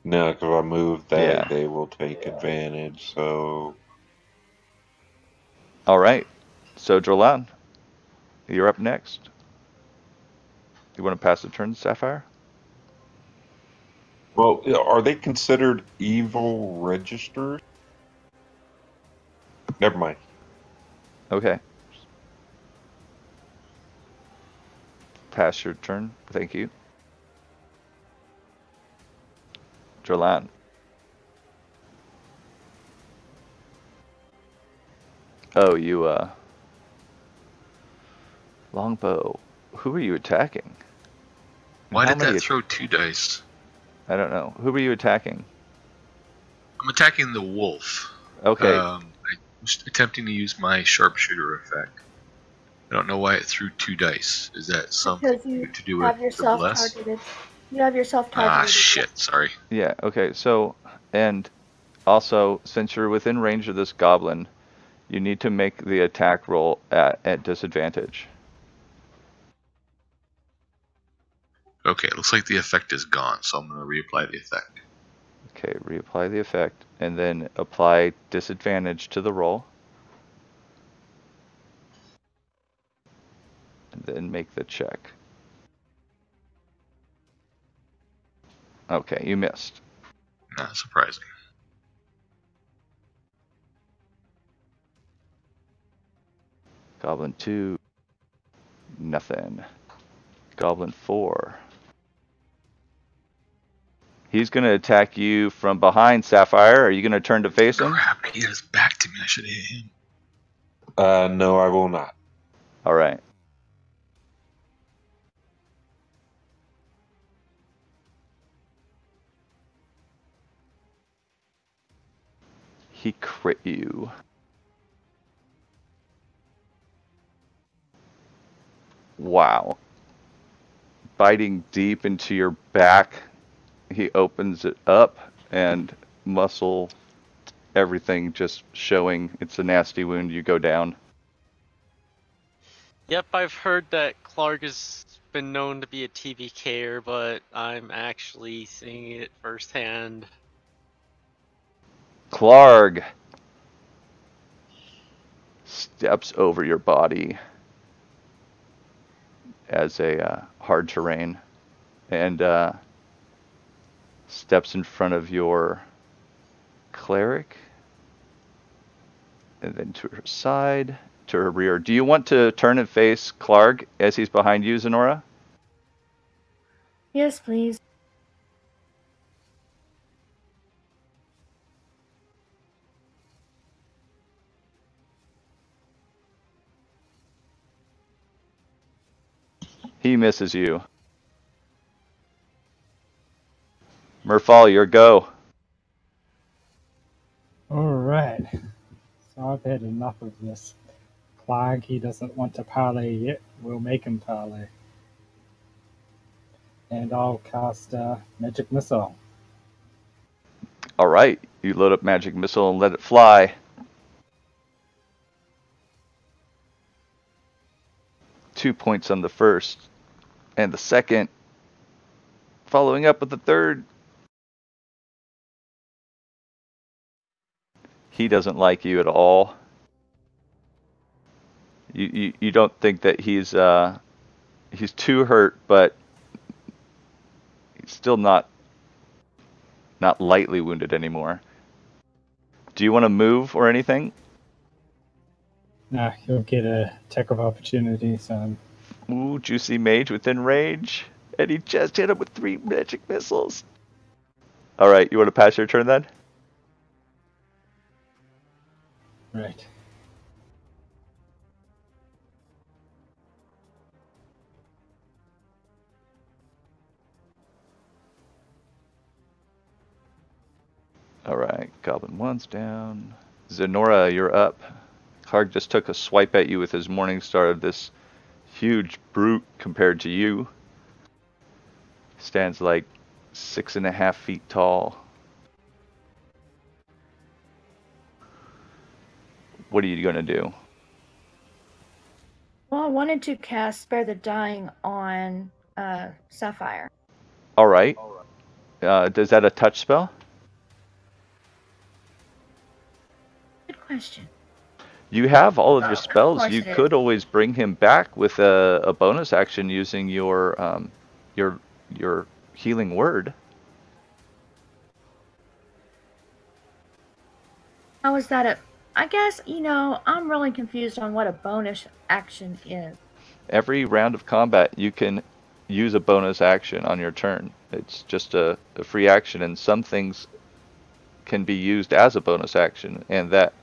No, because I move, Yeah. they will take advantage. So All right. So, Drolan, you're up next. You want to pass the turn to Sapphire? Well, are they considered evil registers? Never mind. Okay. Pass your turn. Thank you. Drolan. Oh, you, longbow. Who are you attacking? And Why how did many? that throw 2 dice? I don't know. Who were you attacking? I'm attacking the wolf. Okay. I was attempting to use my sharpshooter effect. I don't know why it threw 2 dice. Is that something Because you to do with have the yourself bless? targeted. You have yourself Ah, targeted. shit. Sorry. Yeah, okay. So, and also, since you're within range of this goblin, you need to make the attack roll at disadvantage. Okay, it looks like the effect is gone, so I'm going to reapply the effect. Okay, reapply the effect, and then apply disadvantage to the roll. And then make the check. Okay, you missed. Not surprising. Goblin 2, nothing. Goblin 4. He's going to attack you from behind, Sapphire. Are you going to turn to face him? Crap, he has back to me. I should have hit him. No, I will not. All right. He crit you. Wow. Biting deep into your back, he opens it up and muscle, everything just showing. It's a nasty wound. You go down. Yep, I've heard that Clark has been known to be a TVKer, but I'm actually seeing it firsthand. Clarg steps over your body as a hard terrain and steps in front of your cleric and then to her side, to her rear. Do you want to turn and face Clarg as he's behind you, Zenora? Yes, please. He misses you. Merfal, your go. Alright. So I've had enough of this. Clag, he doesn't want to parley yet. We'll make him parley. And I'll cast Magic Missile. All right, you load up magic missile and let it fly. 2 points on the first, and the second, following up with the third. He doesn't like you at all. You don't think that he's too hurt, but he's still not lightly wounded anymore. Do you want to move or anything? Nah, he'll get a attack of opportunity, so Ooh, juicy mage within range, and he just hit him with 3 magic missiles. All right, you want to pass your turn then? right. All right, Goblin 1's down. Zenora, you're up. Clark just took a swipe at you with his Morning Star of this huge brute compared to you. Stands like 6.5 feet tall. What are you going to do? Well, I wanted to cast Spare the Dying on Sapphire. All right. Is that a touch spell? Good question. You have all of your Of spells. course You it is. could always bring him back with a bonus action using your your healing word. How is that a? I guess, I'm really confused on what a bonus action is. Every round of combat, you can use a bonus action on your turn. It's just a free action, and some things can be used as a bonus action, and that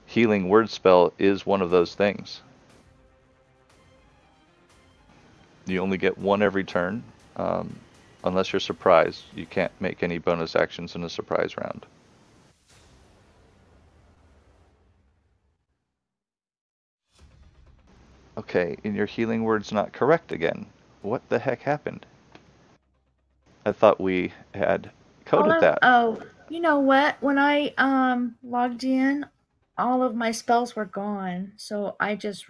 healing word spell is one of those things. You only get one every turn, unless you're surprised. You can't make any bonus actions in a surprise round. Okay, and your healing word's not correct again. What the heck happened? I thought we had coded that. You know what? When I logged in, all of my spells were gone, so I just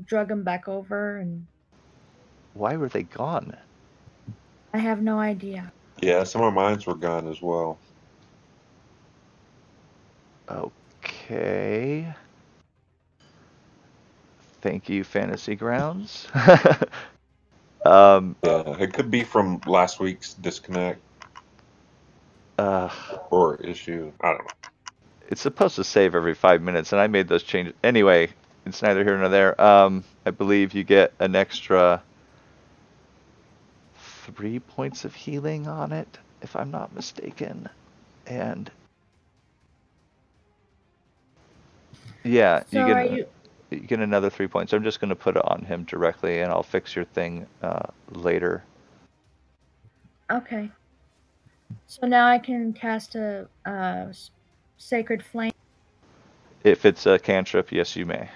drug them back over, and Why were they gone? I have no idea. Yeah, some of mine were gone as well. Okay. Thank you, Fantasy Grounds. Yeah, it could be from last week's disconnect uh, or issue. I don't know. it's supposed to save every 5 minutes, and I made those changes. Anyway, it's neither here nor there. I believe you get an extra 3 points of healing on it, if I'm not mistaken. And yeah, So are you? you get another 3 points. I'm just going to put it on him directly, and I'll fix your thing later. Okay. So now I can cast a sacred flame. If it's a cantrip, yes, you may.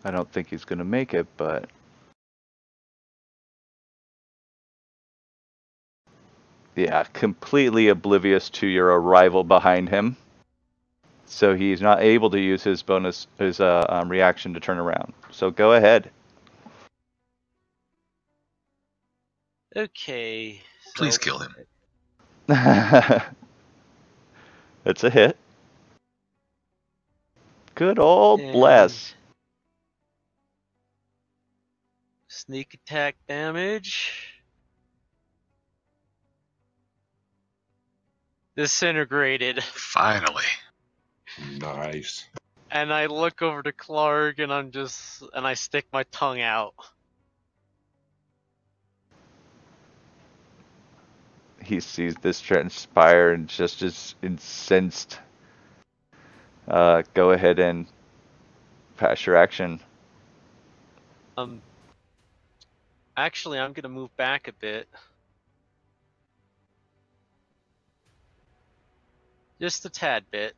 I don't think he's going to make it, but yeah, completely oblivious to your arrival behind him. So he's not able to use his reaction to turn around. So go ahead. Okay. Please kill him. It's a hit. Good old And bless. sneak attack damage. Disintegrated. Finally. Nice. And I look over to Clark and I stick my tongue out. He sees this transpire and just is incensed. Go ahead and pass your action. Actually, I'm gonna move back a bit. Just a tad bit.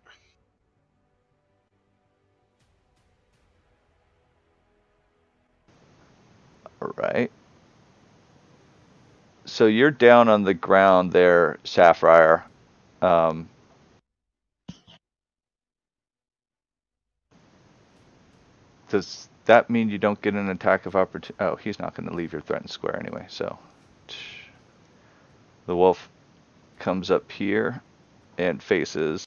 All right. So you're down on the ground there, Sapphire. Does that mean you don't get an attack of opportunity? Oh, he's not going to leave your threatened square anyway, so. The wolf comes up here and faces.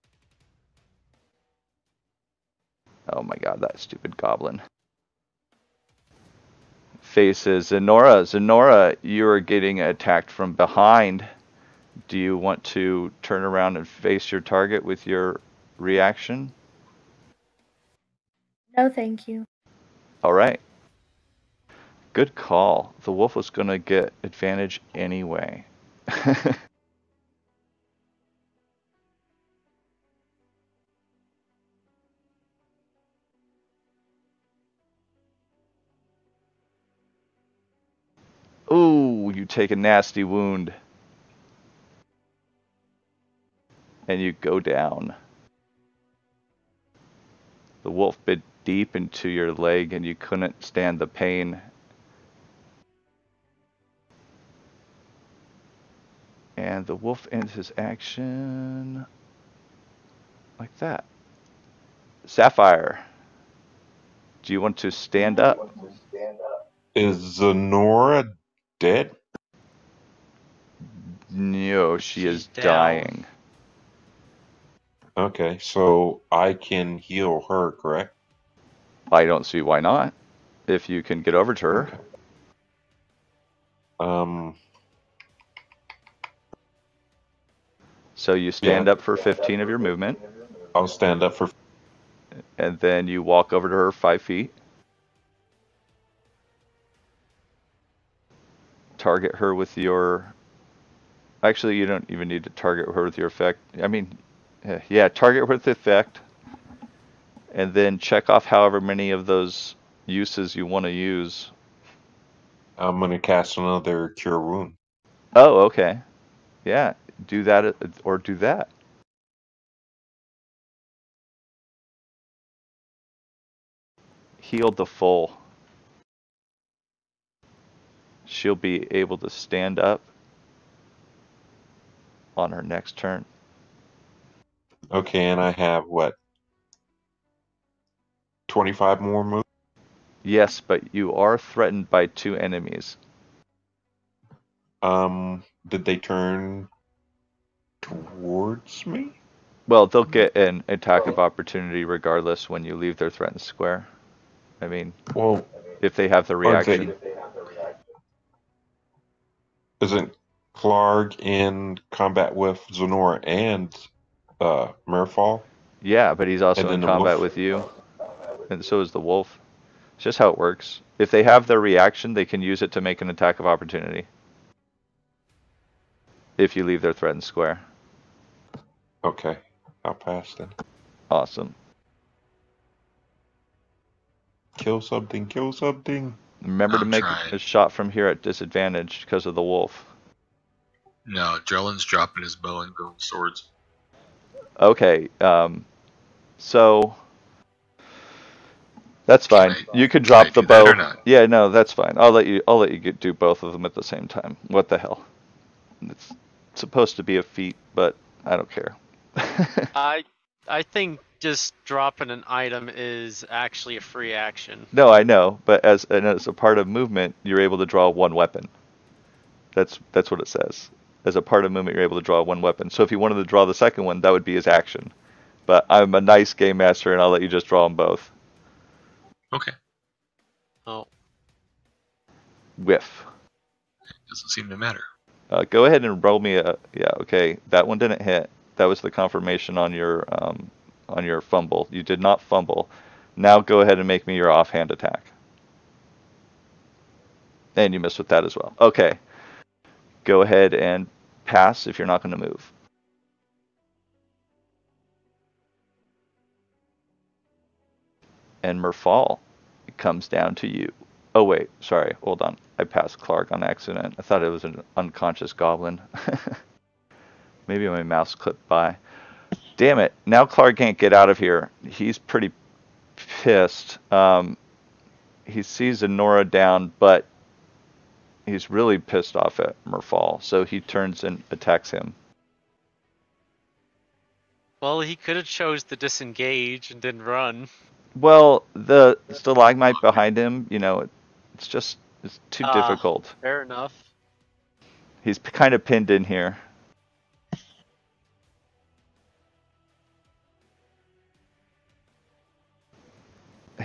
Oh my god, that stupid goblin. Faces Zenora. Zenora, you are getting attacked from behind. Do you want to turn around and face your target with your reaction? No, thank you. Alright. Good call. The wolf was going to get advantage anyway. Ooh, you take a nasty wound. And you go down. The wolf bit deep into your leg and you couldn't stand the pain. And the wolf ends his action like that. Sapphire, do you want to stand up? Is Zenora dead? No, she She's is down. dying. Okay, so I can heal her, correct? I don't see why not, if you can get over to her. Okay. So you stand Yeah. up for 15 of your movement, I'll stand up for. and then you walk over to her 5 feet. Target her with your... Actually, you don't even need to target her with your effect. I mean, yeah, target her with the effect. And then check off however many of those uses you want to use. I'm gonna cast another Cure Wound. Oh, okay. Yeah, do that or do that. Heal the full. She'll be able to stand up on her next turn. Okay, and I have what? 25 more moves? Yes, but you are threatened by 2 enemies. Did they turn towards me? Well, they'll get an attack of opportunity regardless when you leave their threatened square. I mean, Well, if they have the aren't they? reaction. Isn't Clark in combat with Zenora and Merfall? Yeah, but he's also And in then the combat wolf? with you, and so is the wolf. It's just how it works. If they have their reaction, they can use it to make an attack of opportunity. If you leave their threatened square. Okay, I'll pass then. Awesome. Kill something, kill something. Remember to I'm make trying. a shot from here at disadvantage because of the wolf. No, Drellin's dropping his bow and going swords. Okay, so that's Can fine. I- You could Can I drop the do that or bow. not? Yeah, no, that's fine. I'll let you do both of them at the same time. What the hell? It's supposed to be a feat, but I don't care. I think just dropping an item is actually a free action. No, I know, but as a part of movement, you're able to draw 1 weapon. That's what it says. As a part of movement, you're able to draw 1 weapon. So if you wanted to draw the second one, that would be his action. But I'm a nice game master, and I'll let you just draw them both. Okay. Oh, Whiff. Doesn't seem to matter. Go ahead and roll me a... Yeah, okay. That one didn't hit. That was the confirmation on your fumble. You did not fumble. Now go ahead and make me your offhand attack. And you missed with that as well. Okay. Go ahead and pass if you're not going to move. And Merfall, it comes down to you. Oh wait, sorry, hold on. I passed Clark on accident. I thought it was an unconscious goblin. Maybe my mouse clipped by. Damn it, now Clark can't get out of here. He's pretty pissed. He sees Zenora down, but he's really pissed off at Merfall, so he turns and attacks him. well, he could have chose to disengage and didn't run. Well, the stalagmite behind him, it's too difficult. Fair enough. He's kind of pinned in here.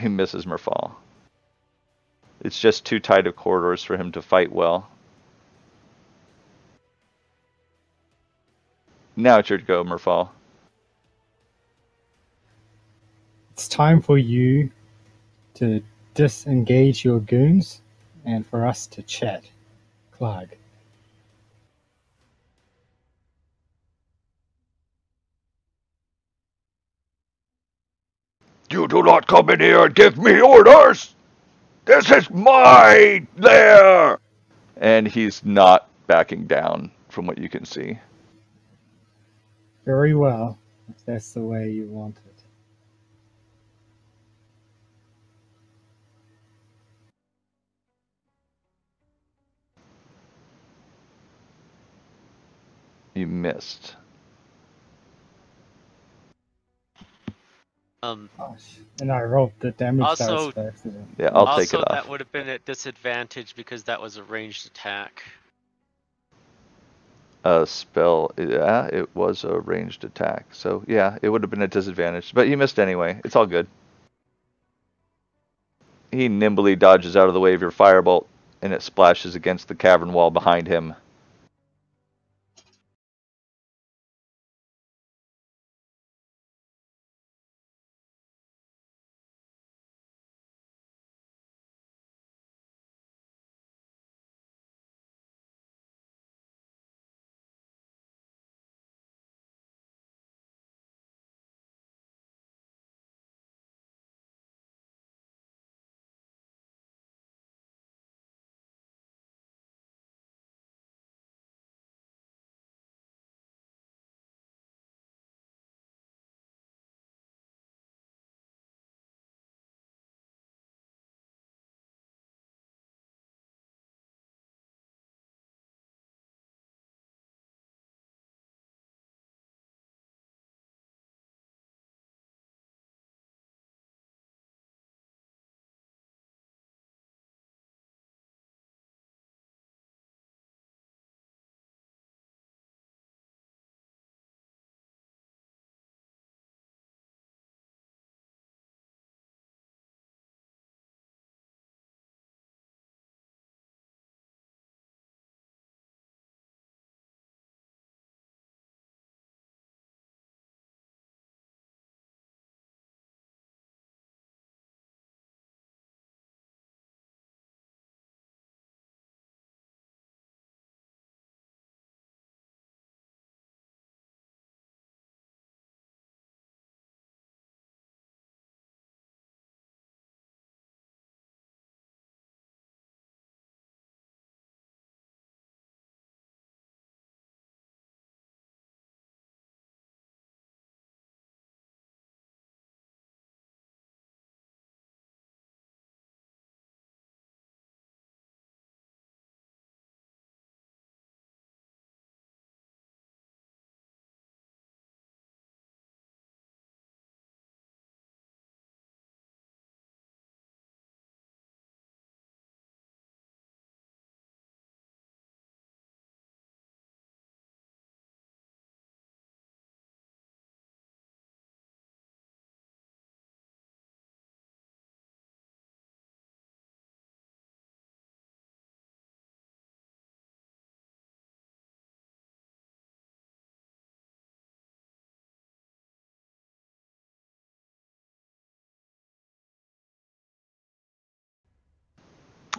He misses Merfal. It's just too tight of corridors for him to fight well. Now it's your go, Merfal. It's time for you to disengage your goons and for us to chat. Clark. You do not come in here and give me orders! This is my lair! And he's not backing down from what you can see. Very well, if that's the way you want it. You missed. And I rolled the damage Also- dice by accident. Yeah, I'll take it Also, off. that would have been at disadvantage because that was a ranged attack. A spell, yeah, it was a ranged attack. So, yeah, it would have been a disadvantage. But you missed anyway. It's all good. He nimbly dodges out of the way of your firebolt, and it splashes against the cavern wall behind him.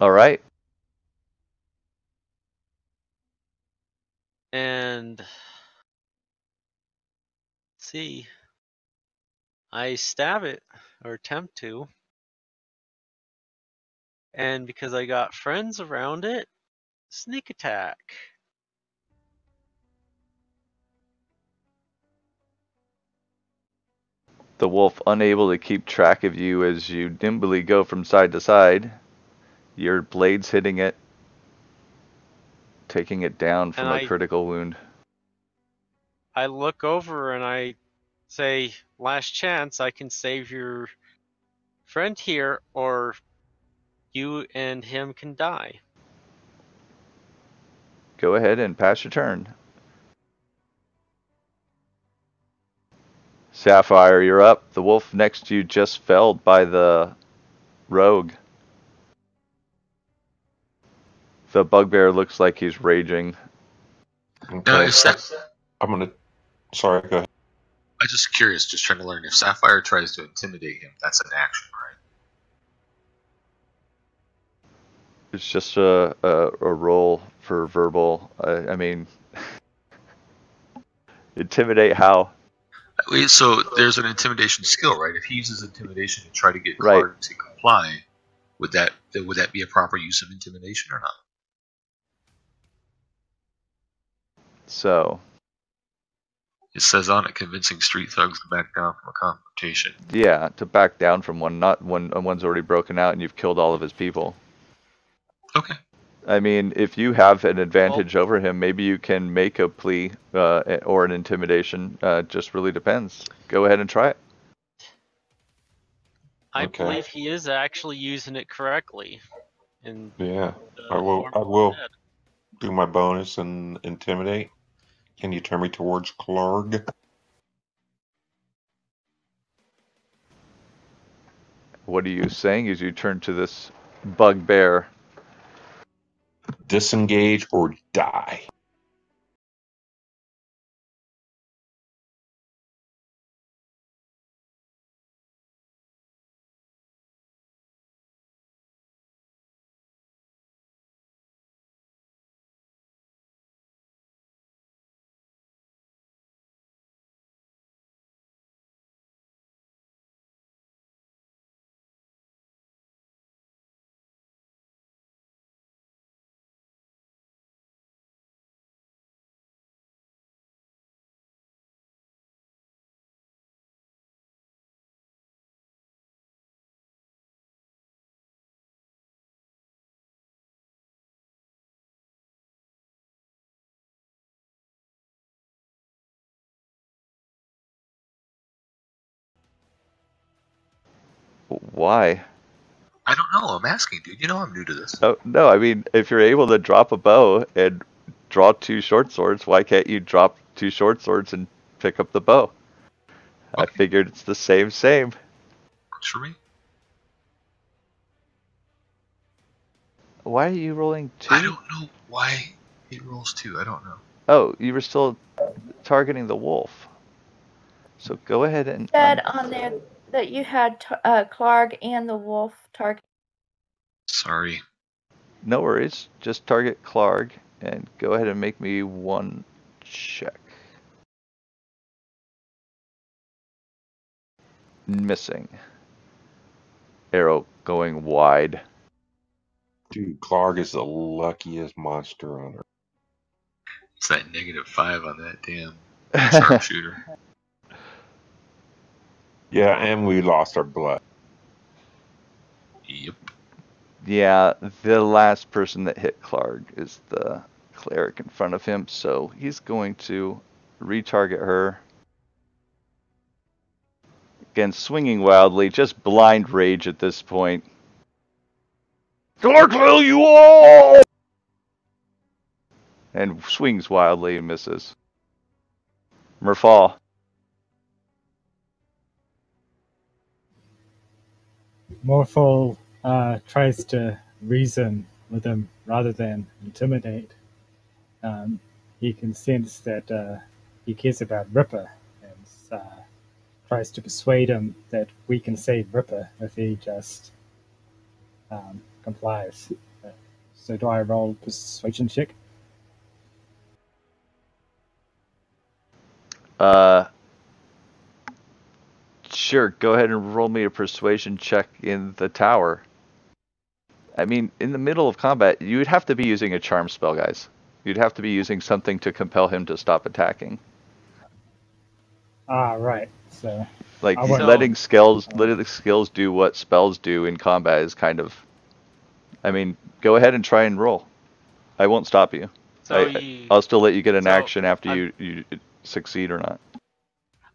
All right. And see, I stab it or attempt to, and because I got friends around it, sneak attack. The wolf, unable to keep track of you as you nimbly go from side to side, your blades hitting it, taking it down from a critical wound. I look over and I say, last chance, I can save your friend here, or you and him can die. Go ahead and pass your turn. Sapphire, you're up. The wolf next to you just felled by the rogue. The bugbear looks like he's raging. Now, Okay. if Sa- I'm gonna. Sorry, go ahead. I'm just curious, just trying to learn. If Sapphire tries to intimidate him, that's an action, right? It's just a roll for verbal. I mean, intimidate how? Wait, so there's an intimidation skill, right? If he uses intimidation to try to get Right. Clark to comply, would that be a proper use of intimidation or not? So, It says on it, convincing street thugs to back down from a confrontation. yeah, to back down from one, not when one's already broken out and you've killed all of his people. Okay. I mean, if you have an advantage over him, maybe you can make a plea or an intimidation. Just really depends. Go ahead and try it. I Okay. believe he is actually using it correctly. In Yeah, the I will. form I of will that. do my bonus and intimidate. Can you turn me towards Clark? What are you saying as you turn to this bugbear? Disengage or die. Why? I don't know. I'm asking, dude. You know I'm new to this. Oh, no, I mean, if you're able to drop a bow and draw 2 short swords, why can't you drop 2 short swords and pick up the bow? I Okay. figured it's the same. Works for me. Why are you rolling 2? I don't know why he rolls 2. I don't know. Oh, you were still targeting the wolf. So go ahead and... Said on there that you had Clark and the wolf target. Sorry. No worries. Just target Clark and go ahead and make me 1 check. Missing. Arrow going wide. Dude, Clark is the luckiest monster on earth. It's that -5 on that damn sharpshooter. Yeah, and we lost our blood. Yep. Yeah, the last person that hit Clark is the cleric in front of him, so he's going to retarget her. Again, swinging wildly, just blind rage at this point. Clark, kill you all! And swings wildly and misses. Merfall. Morphle tries to reason with him rather than intimidate. He can sense that he cares about Ripper and tries to persuade him that we can save Ripper if he just complies. So do I roll persuasion check? Sure, go ahead and roll me a persuasion check in the tower. I mean, in the middle of combat, you would have to be using a charm spell, guys. You'd have to be using something to compel him to stop attacking. Ah, right. So Like, I won't- letting the skills do what spells do in combat is kind of... I mean, go ahead and try and roll. I won't stop you. So I'll still let you get an so action after you succeed or not.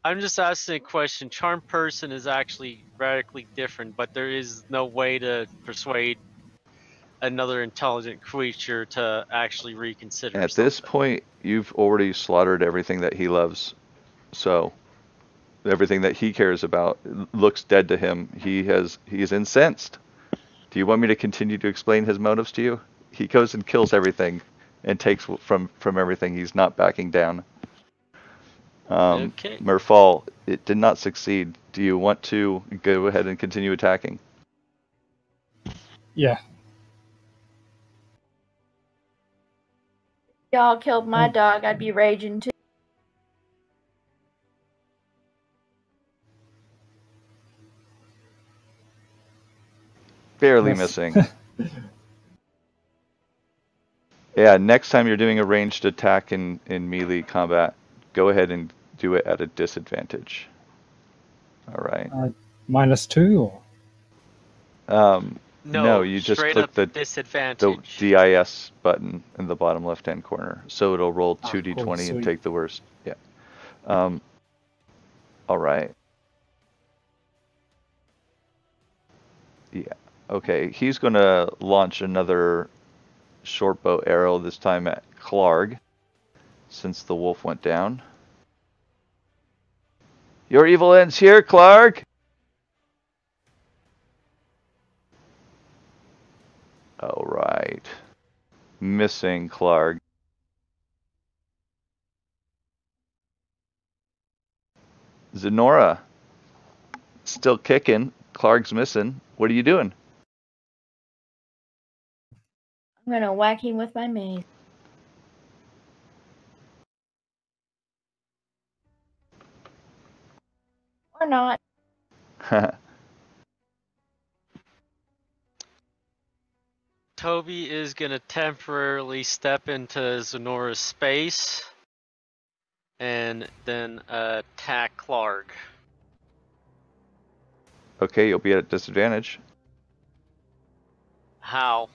I'm just asking a question. Charm person is actually radically different, but there is no way to persuade another intelligent creature to actually reconsider. At this something. point, you've already slaughtered everything that he loves. So, everything that he cares about looks dead to him. He is incensed. Do you want me to continue to explain his motives to you? He goes and kills everything and takes from everything. He's not backing down. Okay. Merfall, it did not succeed. Do you want to go ahead and continue attacking? Yeah. Y'all killed my dog, I'd be raging too. Barely Yes. missing. Yeah, next time you're doing a ranged attack in melee combat, go ahead and do it at a disadvantage. All right. -2 or? No, No, you just straight click up the disadvantage. DIS button in the bottom left-hand corner. So it'll roll Ah, 2d20 cool, and sweet. take the worst. Yeah. All right. Yeah. Okay, he's going to launch another short bow arrow, this time at Clarg, since the wolf went down. Your evil ends here, Clarg! All right. Missing Clarg. Zenora. Still kicking. Clarg's missing. What are you doing? I'm gonna whack him with my mace. Or not. Toby is gonna temporarily step into Zenora's space and then attack Clark. Okay, you'll be at a disadvantage. How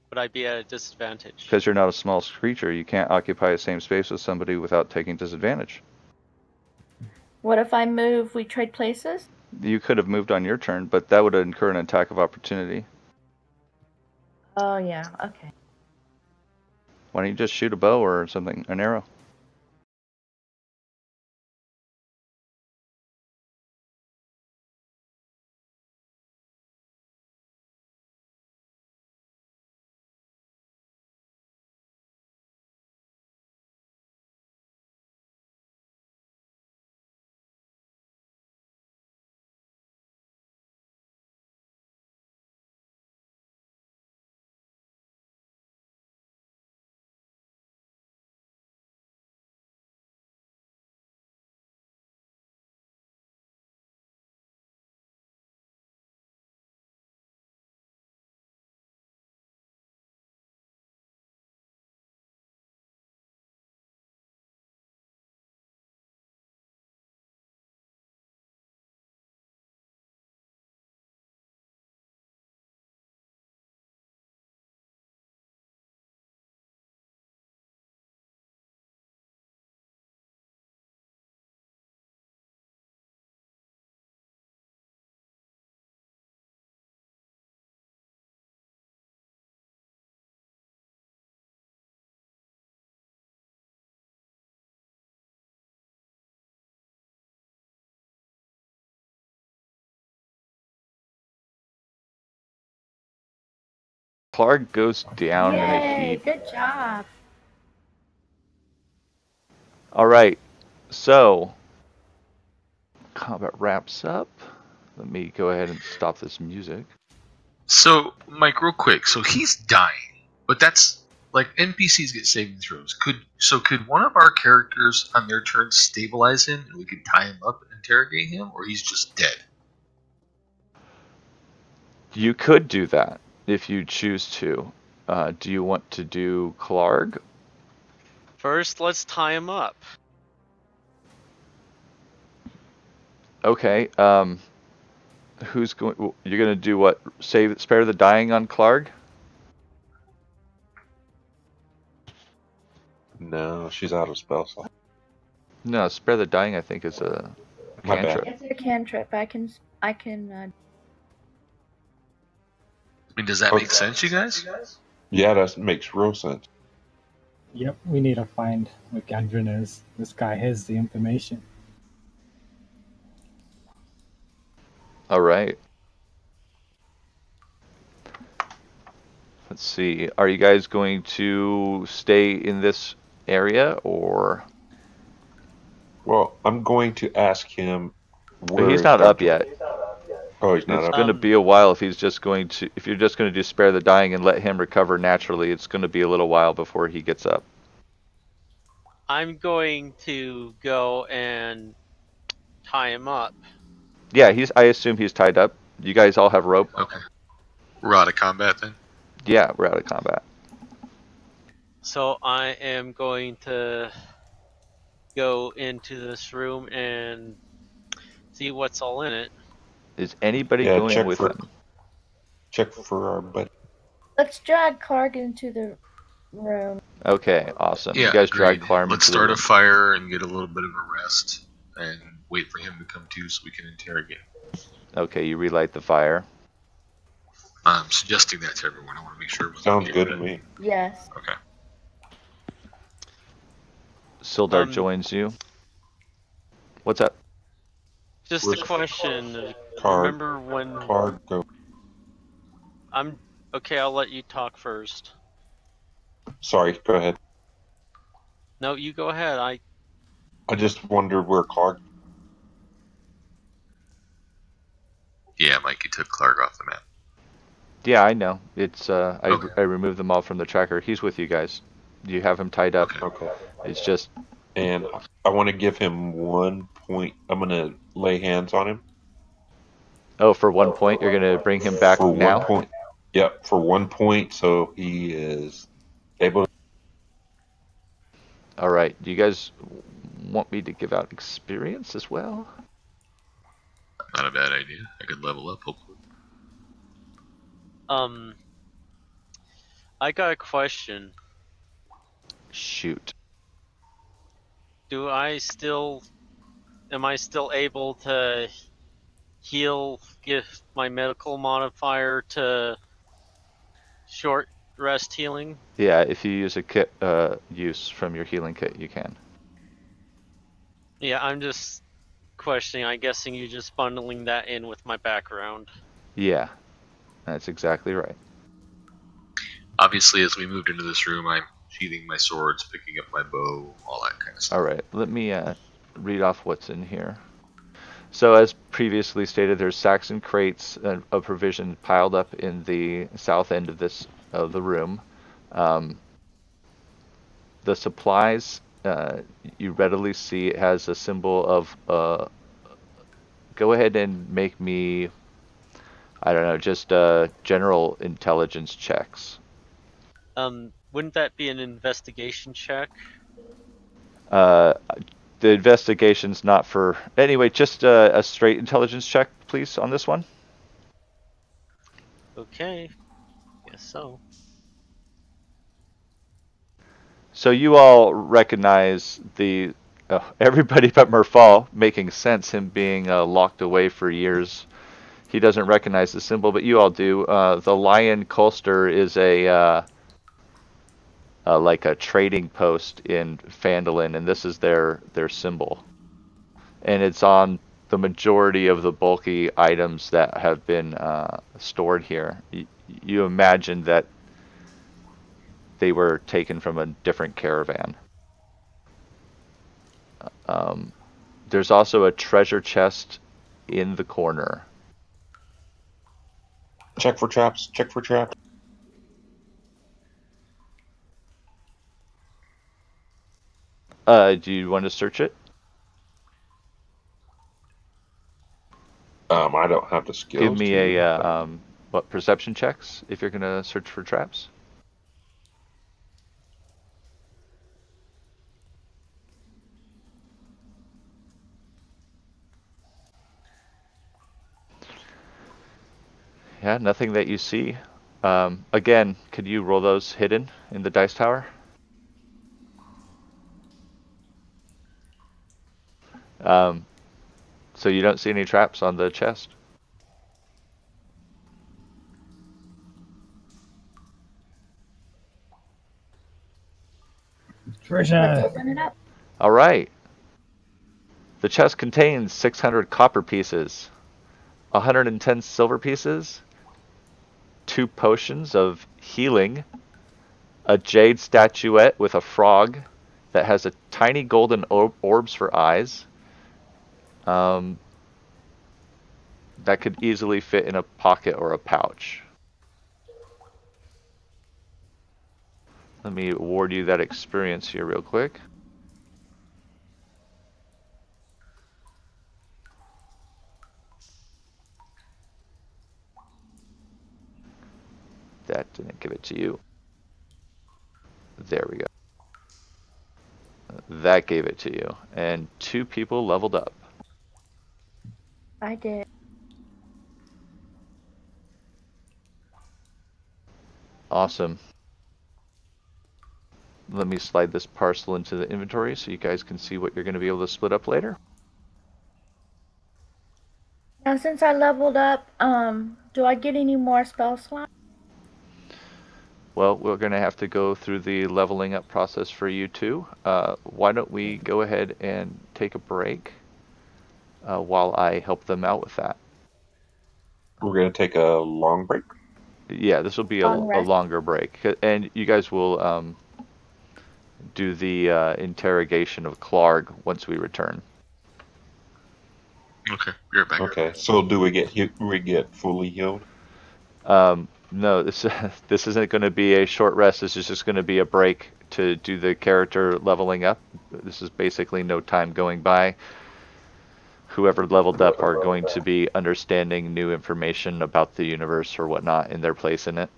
would I be at a disadvantage? Because you're not a small creature, you can't occupy the same space with somebody without taking disadvantage. What if I move, we trade places? You could have moved on your turn, but that would incur an attack of opportunity. Oh yeah, okay. Why don't you just shoot a bow or something, an arrow? Clark goes down in a Yay, heap. good job. Alright, so combat wraps up. Let me go ahead and stop this music. So, Mike, real quick. So he's dying, but that's like NPCs get saving throws. Could one of our characters on their turn stabilize him, and we could tie him up and interrogate him, or he's just dead? You could do that if you choose to. Do you want to do Clark? First, let's tie him up. Okay. Who's going? You're going to do what? Spare the dying on Clark? No, she's out of spell slot. No, spare the dying. I think is a My bad. cantrip. It's a cantrip. I can. I mean, does that Okay. make sense, you guys? Yeah, that makes real sense. Yep, we need to find what Gundren is. This guy has the information. All right. Let's see. Are you guys going to stay in this area or? Well, I'm going to ask him But where he's is not up Gundren. yet. Oh, he's not It's up. going to be a while if he's just going to. If you're just going to do spare the dying and let him recover naturally, it's going to be a little while before he gets up. I'm going to go and tie him up. Yeah, he's. I assume he's tied up. You guys all have rope. Okay. We're out of combat then? Yeah, we're out of combat. So I am going to go into this room and see what's all in it. Is anybody Yeah, going with him? check for our buddy. Let's drag Clark into the room. Okay, awesome. Yeah, You guys agreed. drag Clarm Let's into the start a room. fire and get a little bit of a rest and wait for him to come to so we can interrogate him. Okay, you relight the fire. I'm suggesting that to everyone. I want to make sure everyone's Sounds okay good with to it. me. Yes. Okay. Sildar joins you. What's up? Just a question. Card. Remember when Card, go. I'm okay, I'll let you talk first. Sorry, go ahead. No, you go ahead. I just wondered where Clark. Yeah, Mikey took Clark off the map. Yeah, I know. It's Okay. I removed them all from the tracker. He's with you guys. You have him tied up. Okay. It's just And I want to give him 1 point. I'm going to lay hands on him. for 1 point you're gonna bring him back for now. 1 point. Yep, for 1 point, so he is able. All right. Do you guys want me to give out experience as well? Not a bad idea. I could level up, hopefully. I got a question. Shoot. Am I still able to heal, give my medical modifier to short rest healing? Yeah, if you use a kit use from your healing kit, you can. Yeah, I'm just questioning. I'm guessing you're just bundling that in with my background. Yeah, that's exactly right. Obviously, as we moved into this room, I'm sheathing my swords, picking up my bow, all that kind of stuff. All right, let me read off what's in here. So, as previously stated, there's sacks and crates of provision piled up in the south end of the room. The supplies you readily see it has a symbol of. Go ahead and make me, I don't know, just general intelligence checks. Wouldn't that be an investigation check? The investigation's not for anyway. Just a straight intelligence check, please, on this one. Okay, guess so. So you all recognize the everybody but Merfal, making sense. Him being locked away for years, he doesn't recognize the symbol, but you all do. The Lion Colster is a like a trading post in Phandelver, and this is their symbol. And it's on the majority of the bulky items that have been stored here. You imagine that they were taken from a different caravan. There's also a treasure chest in the corner. Check for traps. Check for traps. Do you want to search it? I don't have the skills. Give me a what perception checks if you're gonna search for traps. Yeah, nothing that you see. Again, could you roll those hidden in the dice tower? So you don't see any traps on the chest. Let's Treasure! open it up. All right. The chest contains 600 copper pieces, 110 silver pieces, 2 potions of healing, a jade statuette with a frog that has a tiny golden orbs for eyes. That could easily fit in a pocket or a pouch. Let me award you that experience here real quick. That didn't give it to you. There we go. That gave it to you. And 2 people leveled up. I did. Awesome. Let me slide this parcel into the inventory so you guys can see what you're going to be able to split up later. Now, since I leveled up, do I get any more spell slots? Well, we're going to have to go through the leveling up process for you too. Why don't we go ahead and take a break while I help them out with that. We're going to take a long break. Yeah, this will be a longer break. And you guys will do the interrogation of Clark once we return. Okay, you're back. Okay, so do we get fully healed? No, this isn't going to be a short rest. This is just going to be a break to do the character leveling up. This is basically no time going by. Whoever leveled up are going to be understanding new information about the universe or whatnot in their place in it.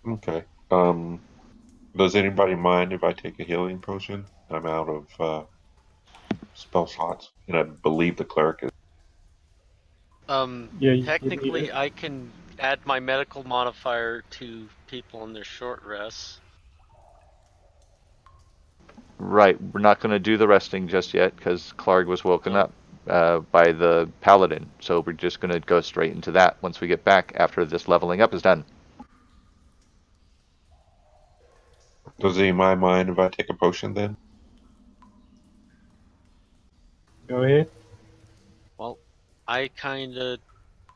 Okay. Does anybody mind if I take a healing potion? I'm out of spell slots, and I believe the cleric is. Yeah, Technically, I can add my medical modifier to people on their short rests. Right, we're not going to do the resting just yet because Clark was woken up by the paladin. So we're just going to go straight into that once we get back after this leveling up is done. Does anybody mind if I take a potion then? go ahead. Well, I kind of